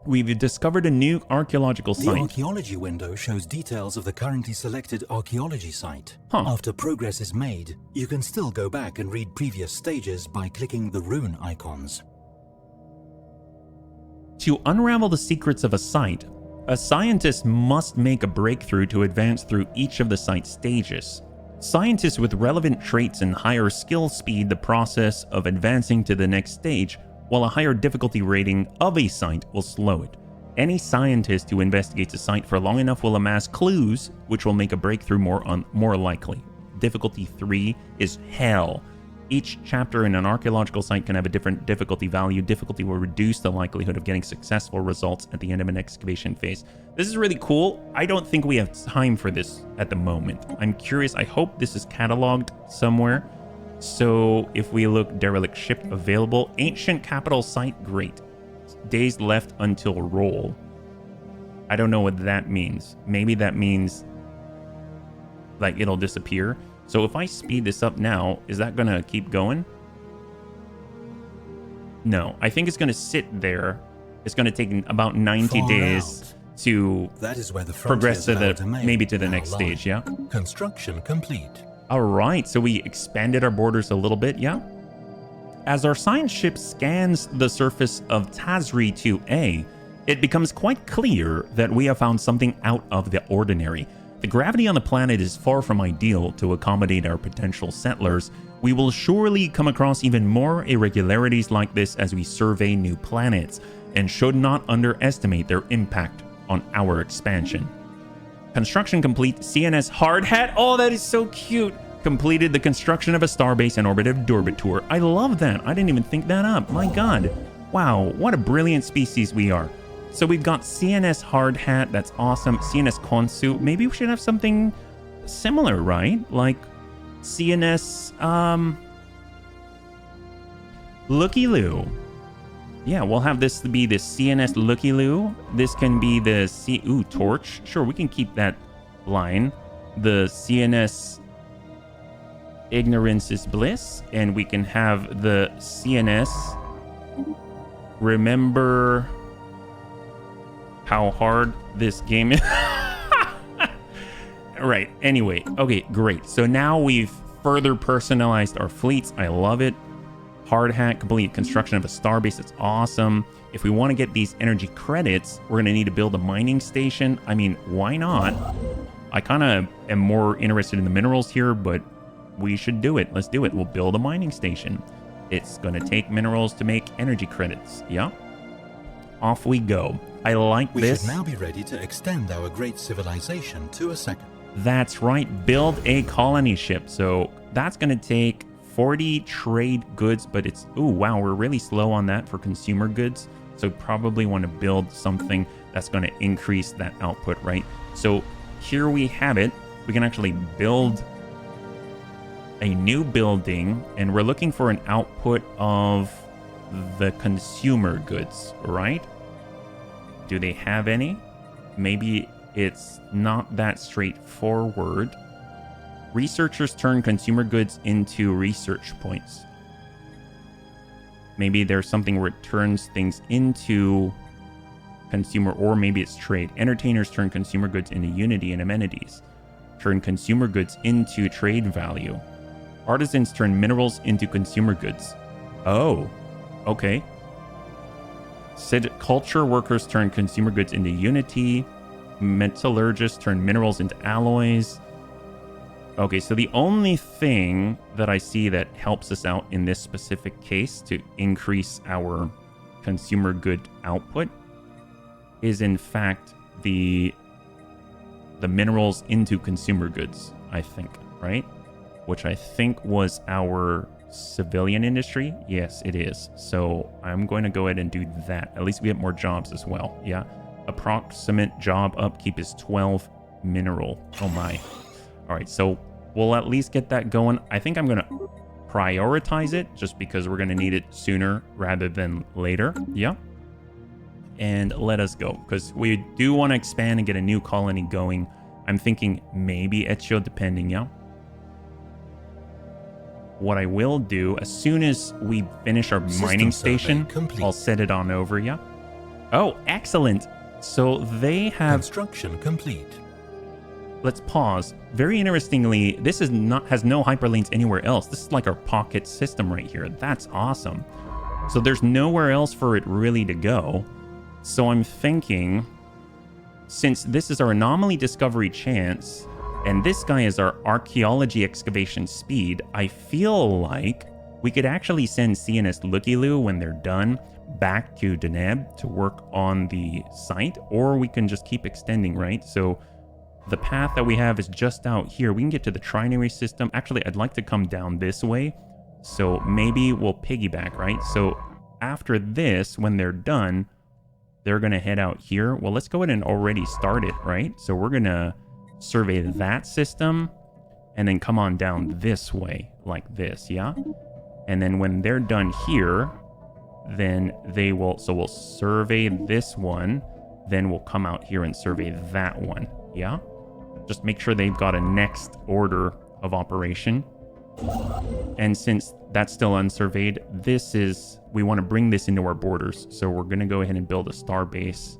We've discovered a new archaeological site. The archaeology window shows details of the currently selected archaeology site. Huh. After progress is made, you can still go back and read previous stages by clicking the rune icons. To unravel the secrets of a site, a scientist must make a breakthrough to advance through each of the site stages. Scientists with relevant traits and higher skill speed the process of advancing to the next stage, while a higher difficulty rating of a site will slow it. Any scientist who investigates a site for long enough will amass clues, which will make a breakthrough more likely. Difficulty 3 is hell. Each chapter in an archaeological site can have a different difficulty value. Difficulty will reduce the likelihood of getting successful results at the end of an excavation phase. This is really cool. I don't think we have time for this at the moment. I'm curious. I hope this is cataloged somewhere. So if we look, derelict ship available, ancient capital site, great. Days left until roll. I don't know what that means. Maybe that means like it'll disappear. So if I speed this up now, is that gonna keep going? No, I think it's gonna sit there. It's gonna take about 90 days to that is where the progress to the maybe to the next stage. Yeah. Construction complete. All right, so we expanded our borders a little bit, yeah? As our science ship scans the surface of Tazri 2A, it becomes quite clear that we have found something out of the ordinary. The gravity on the planet is far from ideal to accommodate our potential settlers. We will surely come across even more irregularities like this as we survey new planets, and should not underestimate their impact on our expansion. Construction complete. CNS Hard Hat. Oh, that is so cute. Completed the construction of a starbase in orbit of Dorbitor. I love that. I didn't even think that up. My god. Wow, what a brilliant species we are. So we've got CNS Hard Hat. That's awesome. CNS Konsu. Maybe we should have something similar, right? Like CNS Looky Loo. Yeah, we'll have this be the CNS Looky Loo. This can be the Torch. Sure, we can keep that line. The CNS Ignorance is Bliss. And we can have the CNS Remember how hard this game is. Right, anyway. Okay, great. So now we've further personalized our fleets. I love it. Hard Hat, complete construction of a starbase. It's awesome. If we want to get these energy credits, we're going to need to build a mining station. I mean, why not? I kind of am more interested in the minerals here, but we should do it. Let's do it. We'll build a mining station. It's going to take minerals to make energy credits. Yeah. Off we go. I like this. We should now be ready to extend our great civilization to a second. That's right. Build a colony ship. So that's going to take 40 trade goods, but it's, ooh, wow, we're really slow on that for consumer goods. So probably want to build something that's going to increase that output, right? So here we have it. We can actually build a new building, and we're looking for an output of the consumer goods, right? Do they have any? Maybe it's not that straightforward. Researchers turn consumer goods into research points. Maybe there's something where it turns things into consumer, or maybe it's trade. Entertainers turn consumer goods into Unity and amenities. Turn consumer goods into trade value. Artisans turn minerals into consumer goods. Oh, okay. Culture workers turn consumer goods into Unity. Metallurgists turn minerals into alloys. Okay, so the only thing that I see that helps us out in this specific case to increase our consumer good output is in fact the minerals into consumer goods, I think, right? Which I think was our civilian industry. Yes, it is. So I'm going to go ahead and do that. At least we get more jobs as well. Yeah. Approximate job upkeep is 12 mineral. Oh my. All right, so we'll at least get that going. I think I'm going to prioritize it just because we're going to need it sooner rather than later. Yeah. And let us go because we do want to expand and get a new colony going. I'm thinking maybe Ezio, depending. Yeah. What I will do as soon as we finish our mining station, I'll set it on over. Yeah. Oh, excellent. So they have construction complete. Let's pause. Very interestingly, this has no hyperlinks anywhere else. This is like our pocket system right here. That's awesome. So there's nowhere else for it really to go. So I'm thinking, since this is our anomaly discovery chance, and this guy is our archaeology excavation speed, I feel like we could actually send CNS Looky Loo when they're done back to Deneb to work on the site, or we can just keep extending, right? So the path that we have is just out here. We can get to the trinary system. Actually, I'd like to come down this way. So maybe we'll piggyback, right? So after this, when they're done, they're going to head out here. Well, let's go ahead and already start it, right? So we're going to survey that system and then come on down this way like this, yeah? And then when they're done here, then they will, so we'll survey this one, then we'll come out here and survey that one, yeah? Just make sure they've got a next order of operation. And since that's still unsurveyed, this is, we want to bring this into our borders. So we're going to go ahead and build a star base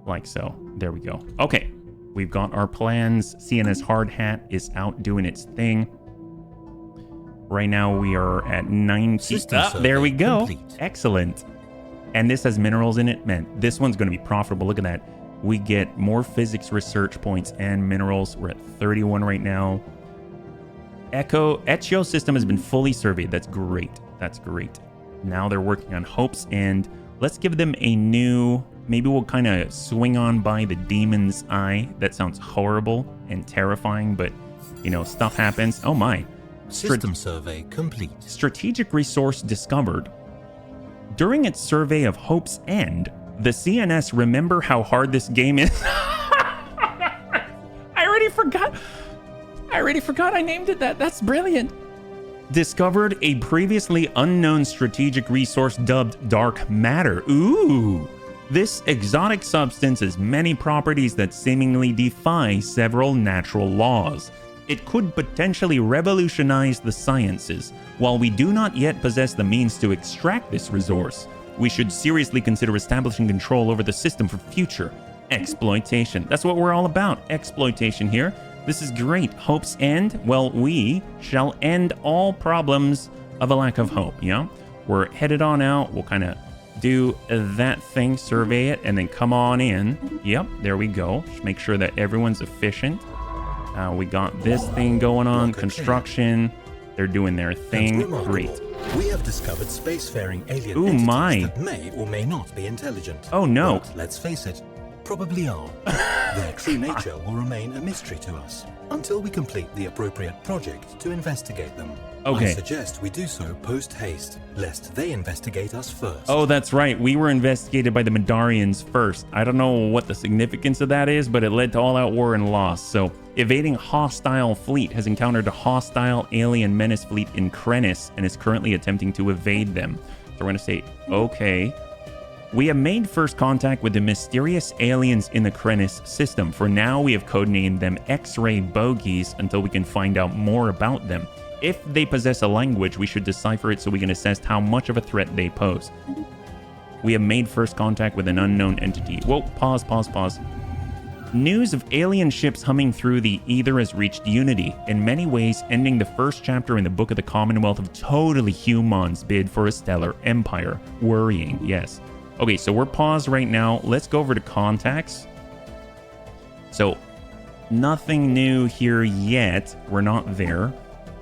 like so. There we go. Okay. We've got our plans. CNS Hard Hat is out doing its thing. Right now we are at 90. There we go. Complete. Excellent. And this has minerals in it. Man, this one's going to be profitable. Look at that. We get more physics research points and minerals. We're at 31 right now. Echio system has been fully surveyed. That's great. That's great. Now they're working on Hope's End. Let's give them a new... Maybe we'll kind of swing on by the Demon's Eye. That sounds horrible and terrifying, but, you know, stuff happens. Oh my. System survey complete. Strategic resource discovered. During its survey of Hope's End, the CNS remember how hard this game is. I already forgot I named it that. That's brilliant. Discovered a previously unknown strategic resource dubbed dark matter. Ooh. This exotic substance has many properties that seemingly defy several natural laws. It could potentially revolutionize the sciences. While we do not yet possess the means to extract this resource, we should seriously consider establishing control over the system for future exploitation. That's what we're all about, exploitation here. This is great. Hope's End? Well, we shall end all problems of a lack of hope, yeah? We're headed on out. We'll kind of do that thing, survey it, and then come on in. Yep, there we go. Just make sure that everyone's efficient. We got this thing going on, construction. They're doing their thing. Great. We have discovered spacefaring alien entities that may or may not be intelligent. Oh no. But let's face it, probably are. Their true nature will remain a mystery to us until we complete the appropriate project to investigate them. Okay. I suggest we do so post-haste, lest they investigate us first. Oh, that's right. We were investigated by the Madarians first. I don't know what the significance of that is, but it led to all-out war and loss. So, evading hostile fleet has encountered a hostile alien menace fleet in Krenis and is currently attempting to evade them. So we're going to say, okay. We have made first contact with the mysterious aliens in the Krenis system. For now, we have codenamed them X-ray bogies until we can find out more about them. If they possess a language, we should decipher it so we can assess how much of a threat they pose. We have made first contact with an unknown entity. Whoa, pause. News of alien ships humming through the ether has reached Unity, in many ways ending the first chapter in the book of the Commonwealth of totally humans bid for a stellar empire. Worrying, yes. Okay, so we're paused right now. Let's go over to contacts. So, nothing new here yet. We're not there.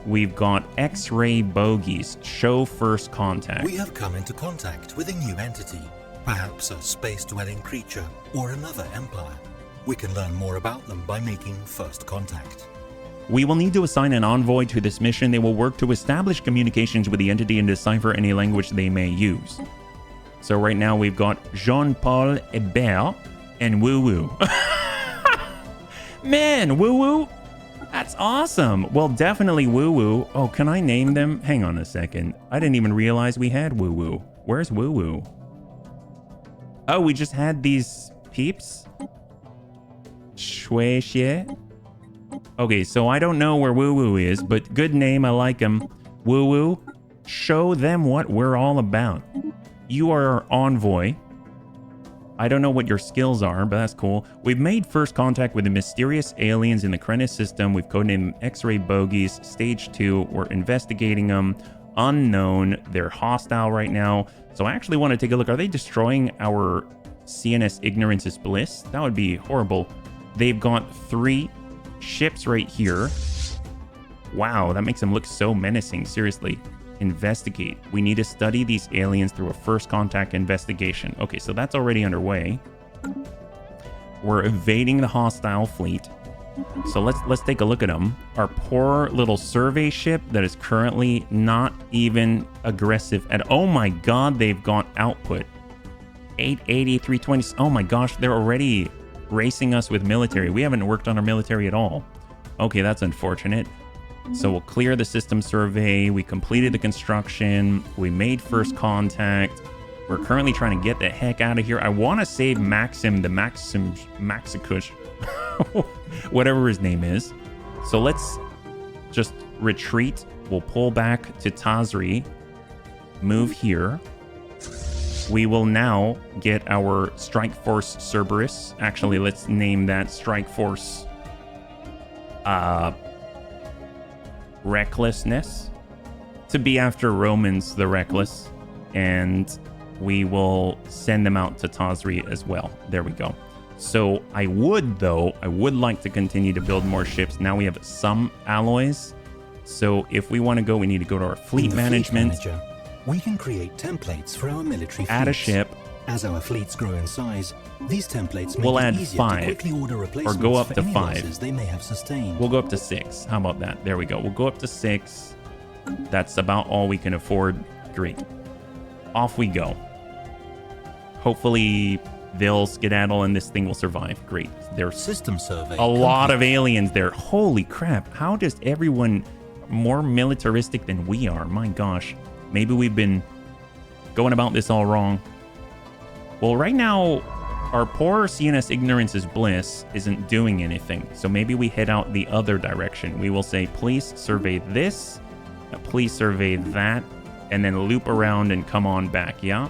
We've got X-ray bogies. Show first contact. We have come into contact with a new entity, perhaps a space-dwelling creature or another empire. We can learn more about them by making first contact. We will need to assign an envoy to this mission. They will work to establish communications with the entity and decipher any language they may use. So right now we've got Jean-Paul Hébert and Woo Woo. Man, Woo Woo! That's awesome. Well, definitely Woo Woo. Oh, can I name them? Hang on a second. I didn't even realize we had Woo Woo. Where's Woo Woo? Oh, we just had these peeps? Shui Xie? Okay, so I don't know where Woo Woo is, but good name. I like him. Woo Woo, show them what we're all about. You are our envoy. I don't know what your skills are, but that's cool. We've made first contact with the mysterious aliens in the Krenis system. We've codenamed them X-ray bogies. Stage 2. We're investigating them. Unknown. They're hostile right now. So I actually want to take a look. Are they destroying our CNS ignorance is bliss? That would be horrible. They've got 3 ships right here. Wow, that makes them look so menacing. Seriously. Investigate. We need to study these aliens through a first contact investigation. Okay, so that's already underway. We're evading the hostile fleet. So let's take a look at them. Our poor little survey ship that is currently not even aggressive at... Oh my god, they've got output. 880, 320... Oh my gosh, they're already racing us with military. We haven't worked on our military at all. Okay, that's unfortunate. So we'll clear the system survey. We completed the construction. We made first contact. We're currently trying to get the heck out of here. I want to save Maxim Maxikush, whatever his name is. So let's just retreat. We'll pull back to Tazri. Move here. We will now get our Strike Force Cerberus. Actually, let's name that Strike Force... Recklessness. to be after Romans the Reckless, and we will send them out to Tazri as well. There we go. So I would like to continue to build more ships. Now we have some alloys. So if we want to go, we need to go to our fleet management. Fleet manager, we can create templates for our military add a fleets. ship. As our fleets grow in size, these templates make We'll it add easier 5, to quickly order replacements or go up for to any 5. losses they may have sustained. We'll go up to 6. How about that? There we go. We'll go up to 6. That's about all we can afford. Great. Off we go. Hopefully they'll skedaddle and this thing will survive. Great. There's System survey a lot of aliens there. Holy crap. How does everyone more militaristic than we are? My gosh. Maybe we've been going about this all wrong. Well, right now, our poor CNS ignorance is bliss isn't doing anything. So maybe we head out the other direction. We will say, please survey this. Please survey that. And then loop around and come on back. Yeah?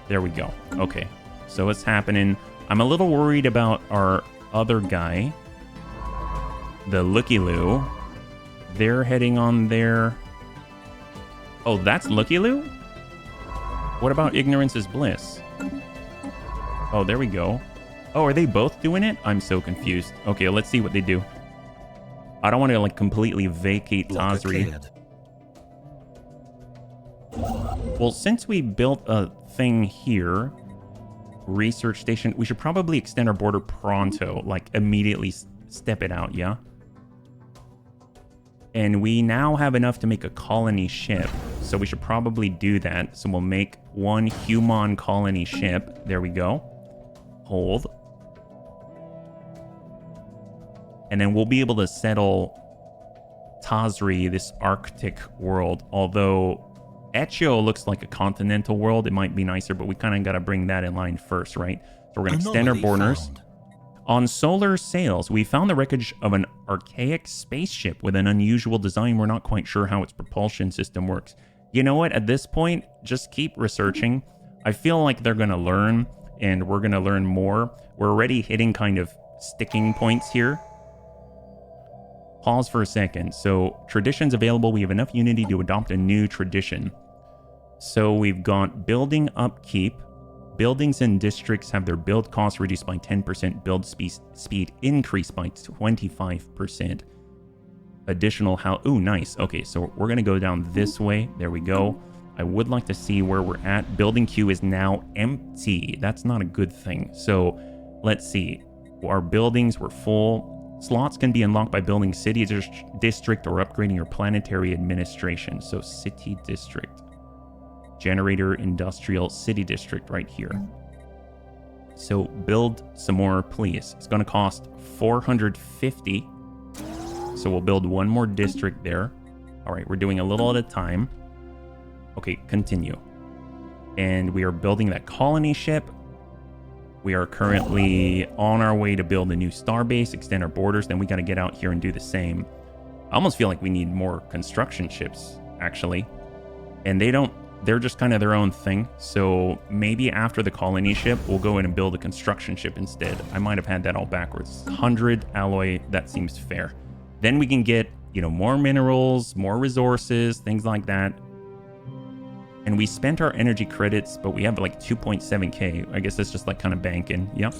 There we go. Okay. So it's happening. I'm a little worried about our other guy. The Looky Loo. They're heading on there. Oh, that's Looky Loo? What about Ignorance is Bliss? Oh, there we go. Oh, are they both doing it? I'm so confused. Okay, let's see what they do. I don't want to like completely vacate Tazri. Well, since we built a thing here, research station, we should probably extend our border pronto, like immediately step it out, yeah? And we now have enough to make a colony ship, so we should probably do that. So we'll make one human colony ship. There we go. Hold. And then we'll be able to settle Tazri, this Arctic world. Although Etio looks like a continental world, it might be nicer, but we kind of got to bring that in line first, right? So we're going to extend our borders. On solar sails, we found the wreckage of an archaic spaceship with an unusual design. We're not quite sure how its propulsion system works. You know what? At this point, just keep researching. I feel like they're going to learn, and we're going to learn more. We're already hitting kind of sticking points here. Pause for a second. So, traditions available. We have enough unity to adopt a new tradition. So, we've got building upkeep. Buildings and districts have their build costs reduced by 10%, build speed increased by 25%. Additional ooh, nice. Okay, so we're going to go down this way. There we go. I would like to see where we're at. Building queue is now empty. That's not a good thing. So let's see. Our buildings were full. Slots can be unlocked by building city district or upgrading your planetary administration. So city district. Generator industrial city district right here. So build some more, please. It's going to cost 450. So we'll build one more district there. All right, we're doing a little at a time. Okay, continue. And we are building that colony ship. We are currently on our way to build a new starbase, extend our borders. Then we got to get out here and do the same. I almost feel like we need more construction ships, actually. And they're just kind of their own thing. So maybe after the colony ship, we'll go in and build a construction ship instead. I might have had that all backwards. 100 alloy, that seems fair. Then we can get, more minerals, more resources, things like that. And we spent our energy credits, but we have like 2.7k. I guess that's just like kind of banking. Yep.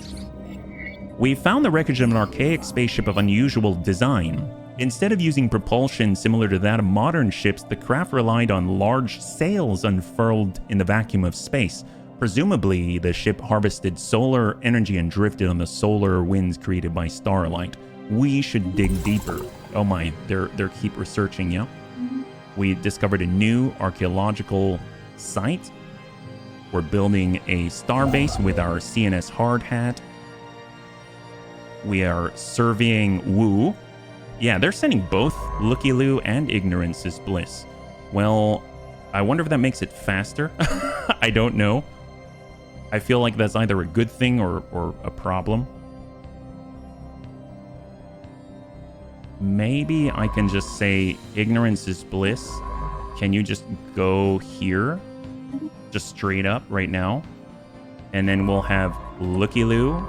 We found the wreckage of an archaic spaceship of unusual design. Instead of using propulsion similar to that of modern ships, the craft relied on large sails unfurled in the vacuum of space. Presumably, the ship harvested solar energy and drifted on the solar winds created by starlight. We should dig deeper. Oh my, they're keep researching, yeah? We discovered a new archaeological site. We're building a starbase with our CNS hard hat. We are surveying Wu. Yeah, they're sending both Looky Loo and Ignorance is Bliss. Well, I wonder if that makes it faster. I don't know. I feel like that's either a good thing or a problem. Maybe I can just say Ignorance is Bliss. Can you just go here? Just straight up right now. And then we'll have Looky Loo.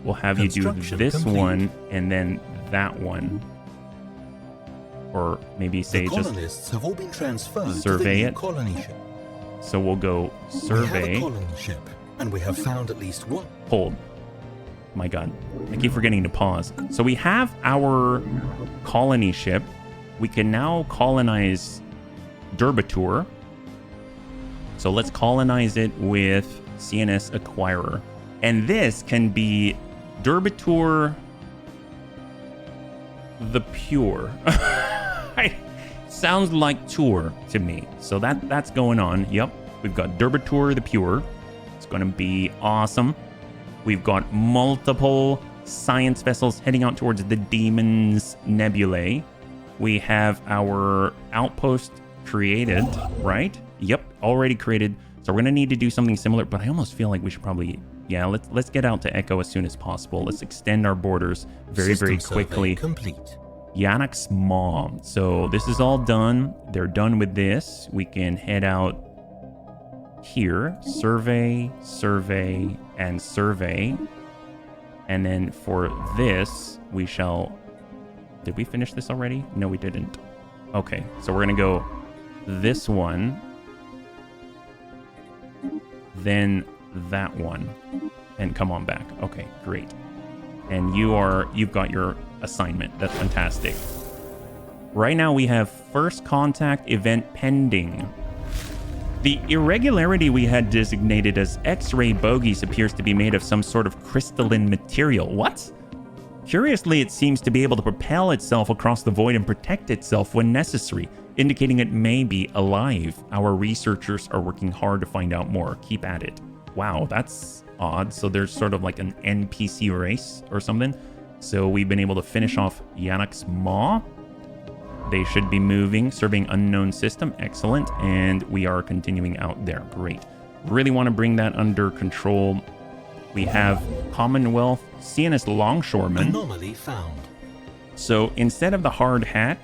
We'll have you do this one and then that one. Or maybe say the just colonists have all been transferred survey to the it. colony ship. So we'll go survey. We have a colony ship, and we have found at least one. Hold. My God, I keep forgetting to pause. So we have our colony ship. We can now colonize Derbatur. So let's colonize it with CNS Acquirer. And this can be Derbatur the Pure. Sounds like tour to me. So that's going on. Yep. We've got Derbatur the Pure. It's going to be awesome. We've got multiple science vessels heading out towards the Demon's Nebulae. We have our outpost created, right? Yep, already created. So we're going to need to do something similar, but I almost feel like we should probably, yeah, let's get out to Echo as soon as possible. Let's extend our borders very quickly. Complete. Yannick's mom. So this is all done. They're done with this. We can head out here. Survey, survey, and survey. And then for this, we shall... Did we finish this already? No, we didn't. Okay, so we're going to go this one. Then that one. And come on back. Okay, great. And you've got your assignment. That's fantastic. Right now we have first contact event pending. The irregularity we had designated as X-ray bogies appears to be made of some sort of crystalline material. What? Curiously, it seems to be able to propel itself across the void and protect itself when necessary, indicating it may be alive. Our researchers are working hard to find out more. Keep at it. Wow, that's odd. So there's sort of like an NPC race or something. So we've been able to finish off Yannick's Maw. They should be moving, surveying unknown system. Excellent. And we are continuing out there. Great. Really want to bring that under control. We have Commonwealth CNS Longshoreman. Anomaly found. So instead of the hard hat,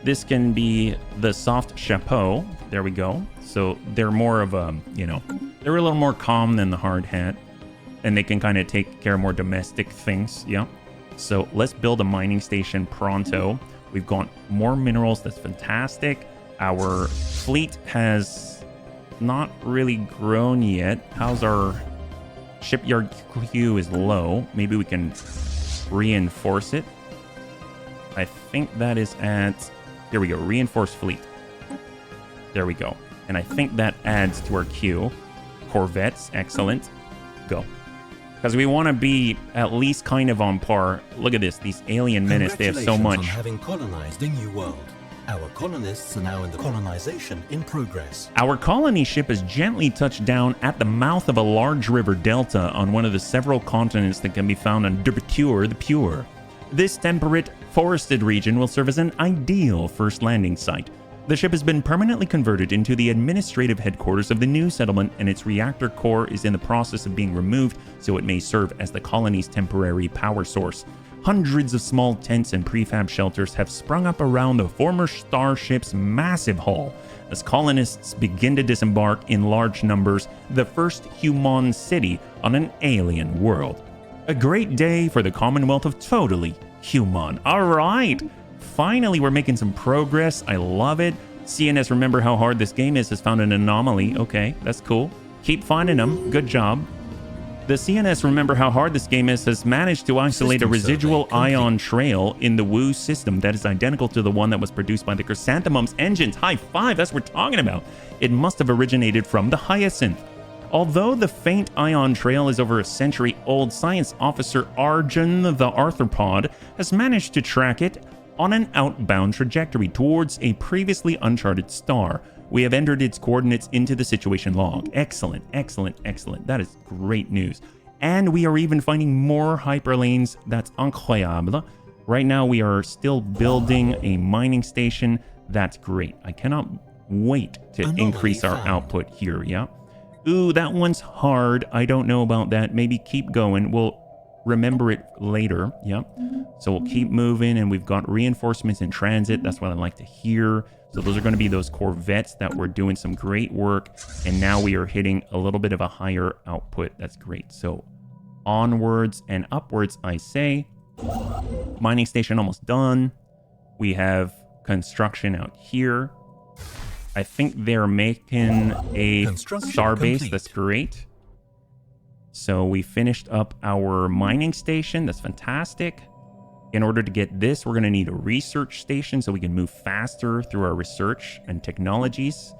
this can be the soft chapeau. There we go. So they're more of a, they're a little more calm than the hard hat. And they can kind of take care of more domestic things. Yeah. So let's build a mining station pronto. We've got more minerals. That's fantastic. Our fleet has not really grown yet. How's our shipyard queue is low. Maybe we can reinforce it. I think that is at... Here we go. Reinforced fleet. There we go. And I think that adds to our queue. Corvettes. Excellent. Go. Because we want to be at least kind of on par. Look at this. These alien menace. They have so much. On having colonized a new world. Our colonists are now in the colonization in progress. Our colony ship has gently touched down at the mouth of a large river delta on one of the several continents that can be found on Derbatur the Pure. This temperate, forested region will serve as an ideal first landing site. The ship has been permanently converted into the administrative headquarters of the new settlement, and its reactor core is in the process of being removed so it may serve as the colony's temporary power source. Hundreds of small tents and prefab shelters have sprung up around the former starship's massive hull as colonists begin to disembark in large numbers, the first human city on an alien world. A great day for the Commonwealth of Totally Human. All right, finally we're making some progress. I love it. CNS Remember How Hard This Game Is has found an anomaly. Okay, that's cool. Keep finding them. Good job. The CNS Remember How Hard This Game Is has managed to isolate a residual ion trail in the Wu system that is identical to the one that was produced by the Chrysanthemum's engines. High five, that's what we're talking about. It must have originated from the Hyacinth. Although the faint ion trail is over a century old, Science Officer Arjun the Arthropod has managed to track it on an outbound trajectory towards a previously uncharted star. We have entered its coordinates into the situation log. Excellent, excellent, excellent. That is great news. And we are even finding more hyperlanes. That's incroyable. Right now we are still building a mining station. That's great. I cannot wait to increase our output here, yeah? Ooh, that one's hard. I don't know about that. Maybe keep going. We'll remember it later, yeah? So we'll keep moving, and we've got reinforcements in transit. That's what I like to hear. So those are going to be those corvettes that were doing some great work, and now we are hitting a little bit of a higher output. That's great. So onwards and upwards, I say. Mining station almost done. We have construction out here. I think they're making a star base. Complete. That's great. So we finished up our mining station. That's fantastic. In order to get this, we're going to need a research station so we can move faster through our research and technologies.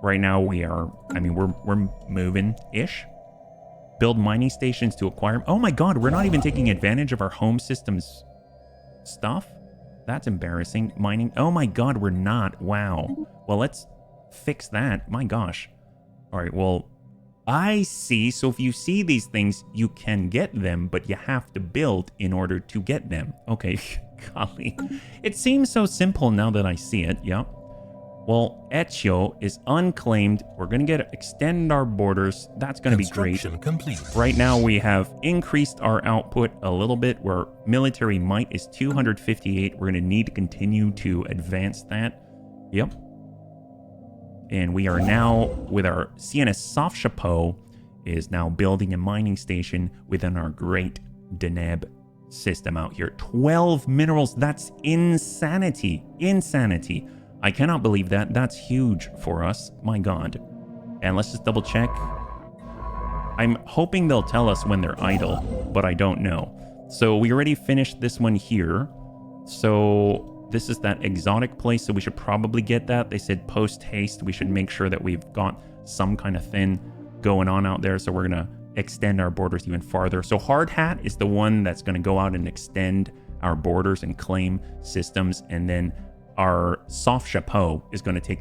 Right now we are, I mean, we're moving-ish. Build mining stations to acquire. Oh my god, we're not even taking advantage of our home system's stuff? That's embarrassing. Mining. Oh my god, we're not. Wow. Well, let's fix that. My gosh. All right, well, I see. So if you see these things, you can get them, but you have to build in order to get them. Okay, golly. It seems so simple now that I see it. Yeah. Well, Etio is unclaimed. We're going to extend our borders. That's going to be great. Complete. Right now, we have increased our output a little bit, where military might is 258. We're going to need to continue to advance that. Yep. And we are now, with our CNS Soft Chapeau, is now building a mining station within our great Deneb system out here. 12 minerals. That's insanity. Insanity. I cannot believe that. That's huge for us. My god. And let's just double check. I'm hoping they'll tell us when they're idle, but I don't know. So we already finished this one here. So this is that exotic place, so we should probably get that. They said post haste. We should make sure that we've got some kind of thing going on out there. So we're going to extend our borders even farther. So Hard Hat is the one that's going to go out and extend our borders and claim systems. And then our Soft Chapeau is going to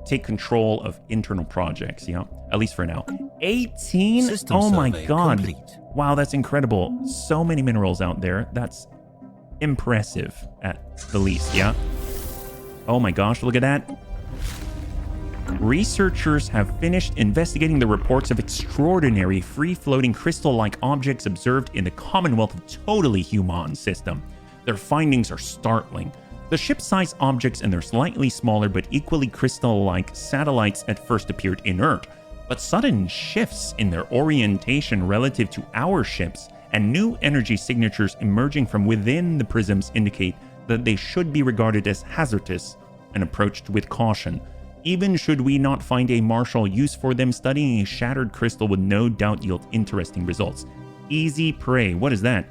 take control of internal projects, yeah? At least for now. 18? System oh my god. Complete. Wow, that's incredible. So many minerals out there. That's impressive at the least, yeah? Oh my gosh, look at that. Researchers have finished investigating the reports of extraordinary free-floating crystal-like objects observed in the Commonwealth of Totally Human system. Their findings are startling. The ship-sized objects and their slightly smaller but equally crystal-like satellites at first appeared inert, but sudden shifts in their orientation relative to our ships and new energy signatures emerging from within the prisms indicate that they should be regarded as hazardous and approached with caution. Even should we not find a martial use for them, studying a shattered crystal would no doubt yield interesting results. Easy prey. What is that?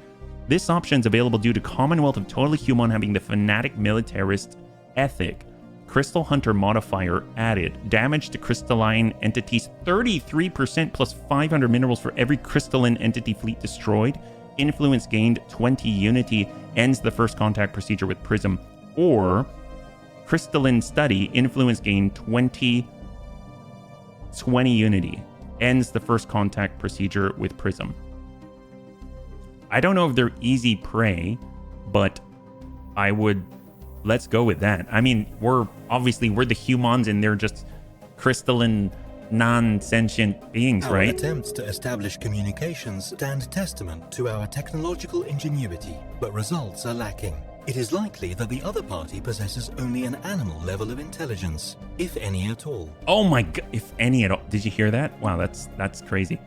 This option is available due to Commonwealth of Totally Human having the fanatic militarist ethic. Crystal Hunter modifier added. Damage to crystalline entities 33% plus 500 minerals for every crystalline entity fleet destroyed. Influence gained 20 Unity. Ends the first contact procedure with Prism. Or Crystalline Study. Influence gained 20 Unity. Ends the first contact procedure with Prism. I don't know if they're easy prey, but I would... Let's go with that. I mean, we're the humans and they're just crystalline, non-sentient beings, our right? Attempts to establish communications stand testament to our technological ingenuity, but results are lacking. It is likely that the other party possesses only an animal level of intelligence, if any at all. Oh my god, if any at all. Did you hear that? Wow, that's crazy.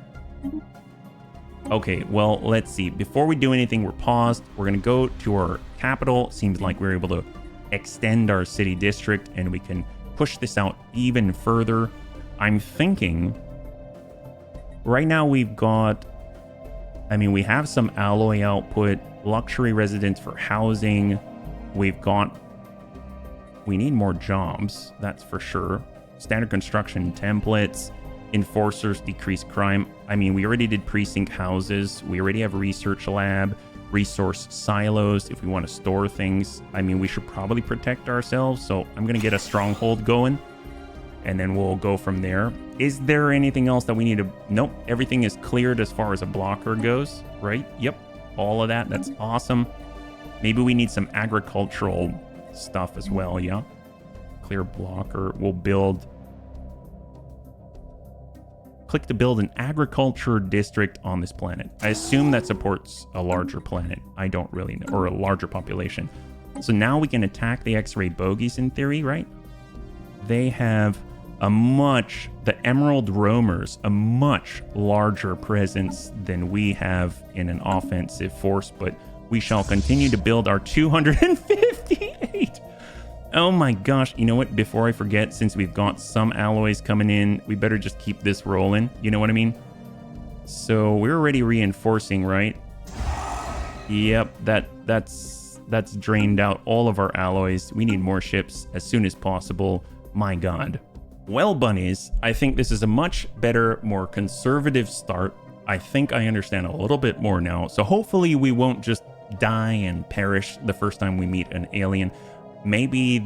Okay, well, let's see. Before we do anything, we're paused. We're going to go to our capital. Seems like we're able to extend our city district and we can push this out even further. I'm thinking right now we've got, I mean, we have some alloy output, luxury residence for housing. We need more jobs, that's for sure. Standard construction templates. Enforcers decrease crime. I mean, we already did precinct houses. We already have a research lab, resource silos if we want to store things. I mean, we should probably protect ourselves. So I'm going to get a stronghold going and then we'll go from there. Is there anything else that we need to... Nope. Everything is cleared as far as a blocker goes, right? Yep. All of that. That's awesome. Maybe we need some agricultural stuff as well. Yeah. Clear blocker. We'll build... Click to build an agriculture district on this planet. I assume that supports a larger planet. I don't really know, or a larger population. So now we can attack the X-ray bogies in theory, right? They have the Emerald Roamers, a much larger presence than we have in an offensive force, but we shall continue to build our 258. Oh my gosh, you know what? Before I forget, since we've got some alloys coming in, we better just keep this rolling. You know what I mean? So we're already reinforcing, right? Yep, that's drained out all of our alloys. We need more ships as soon as possible. My God. Well, bunnies, I think this is a much better, more conservative start. I think I understand a little bit more now. So hopefully we won't just die and perish the first time we meet an alien. Maybe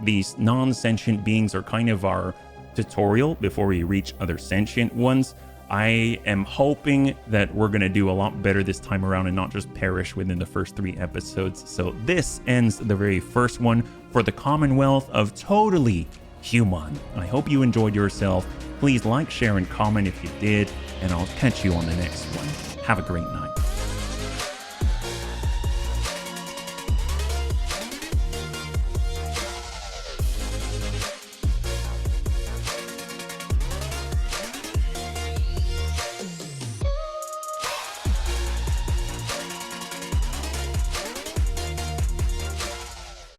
these non-sentient beings are kind of our tutorial before we reach other sentient ones. I am hoping that we're going to do a lot better this time around and not just perish within the first 3 episodes. So this ends the very first one for the Commonwealth of Totally Human. I hope you enjoyed yourself. Please like, share, and comment if you did, and I'll catch you on the next one. Have a great night.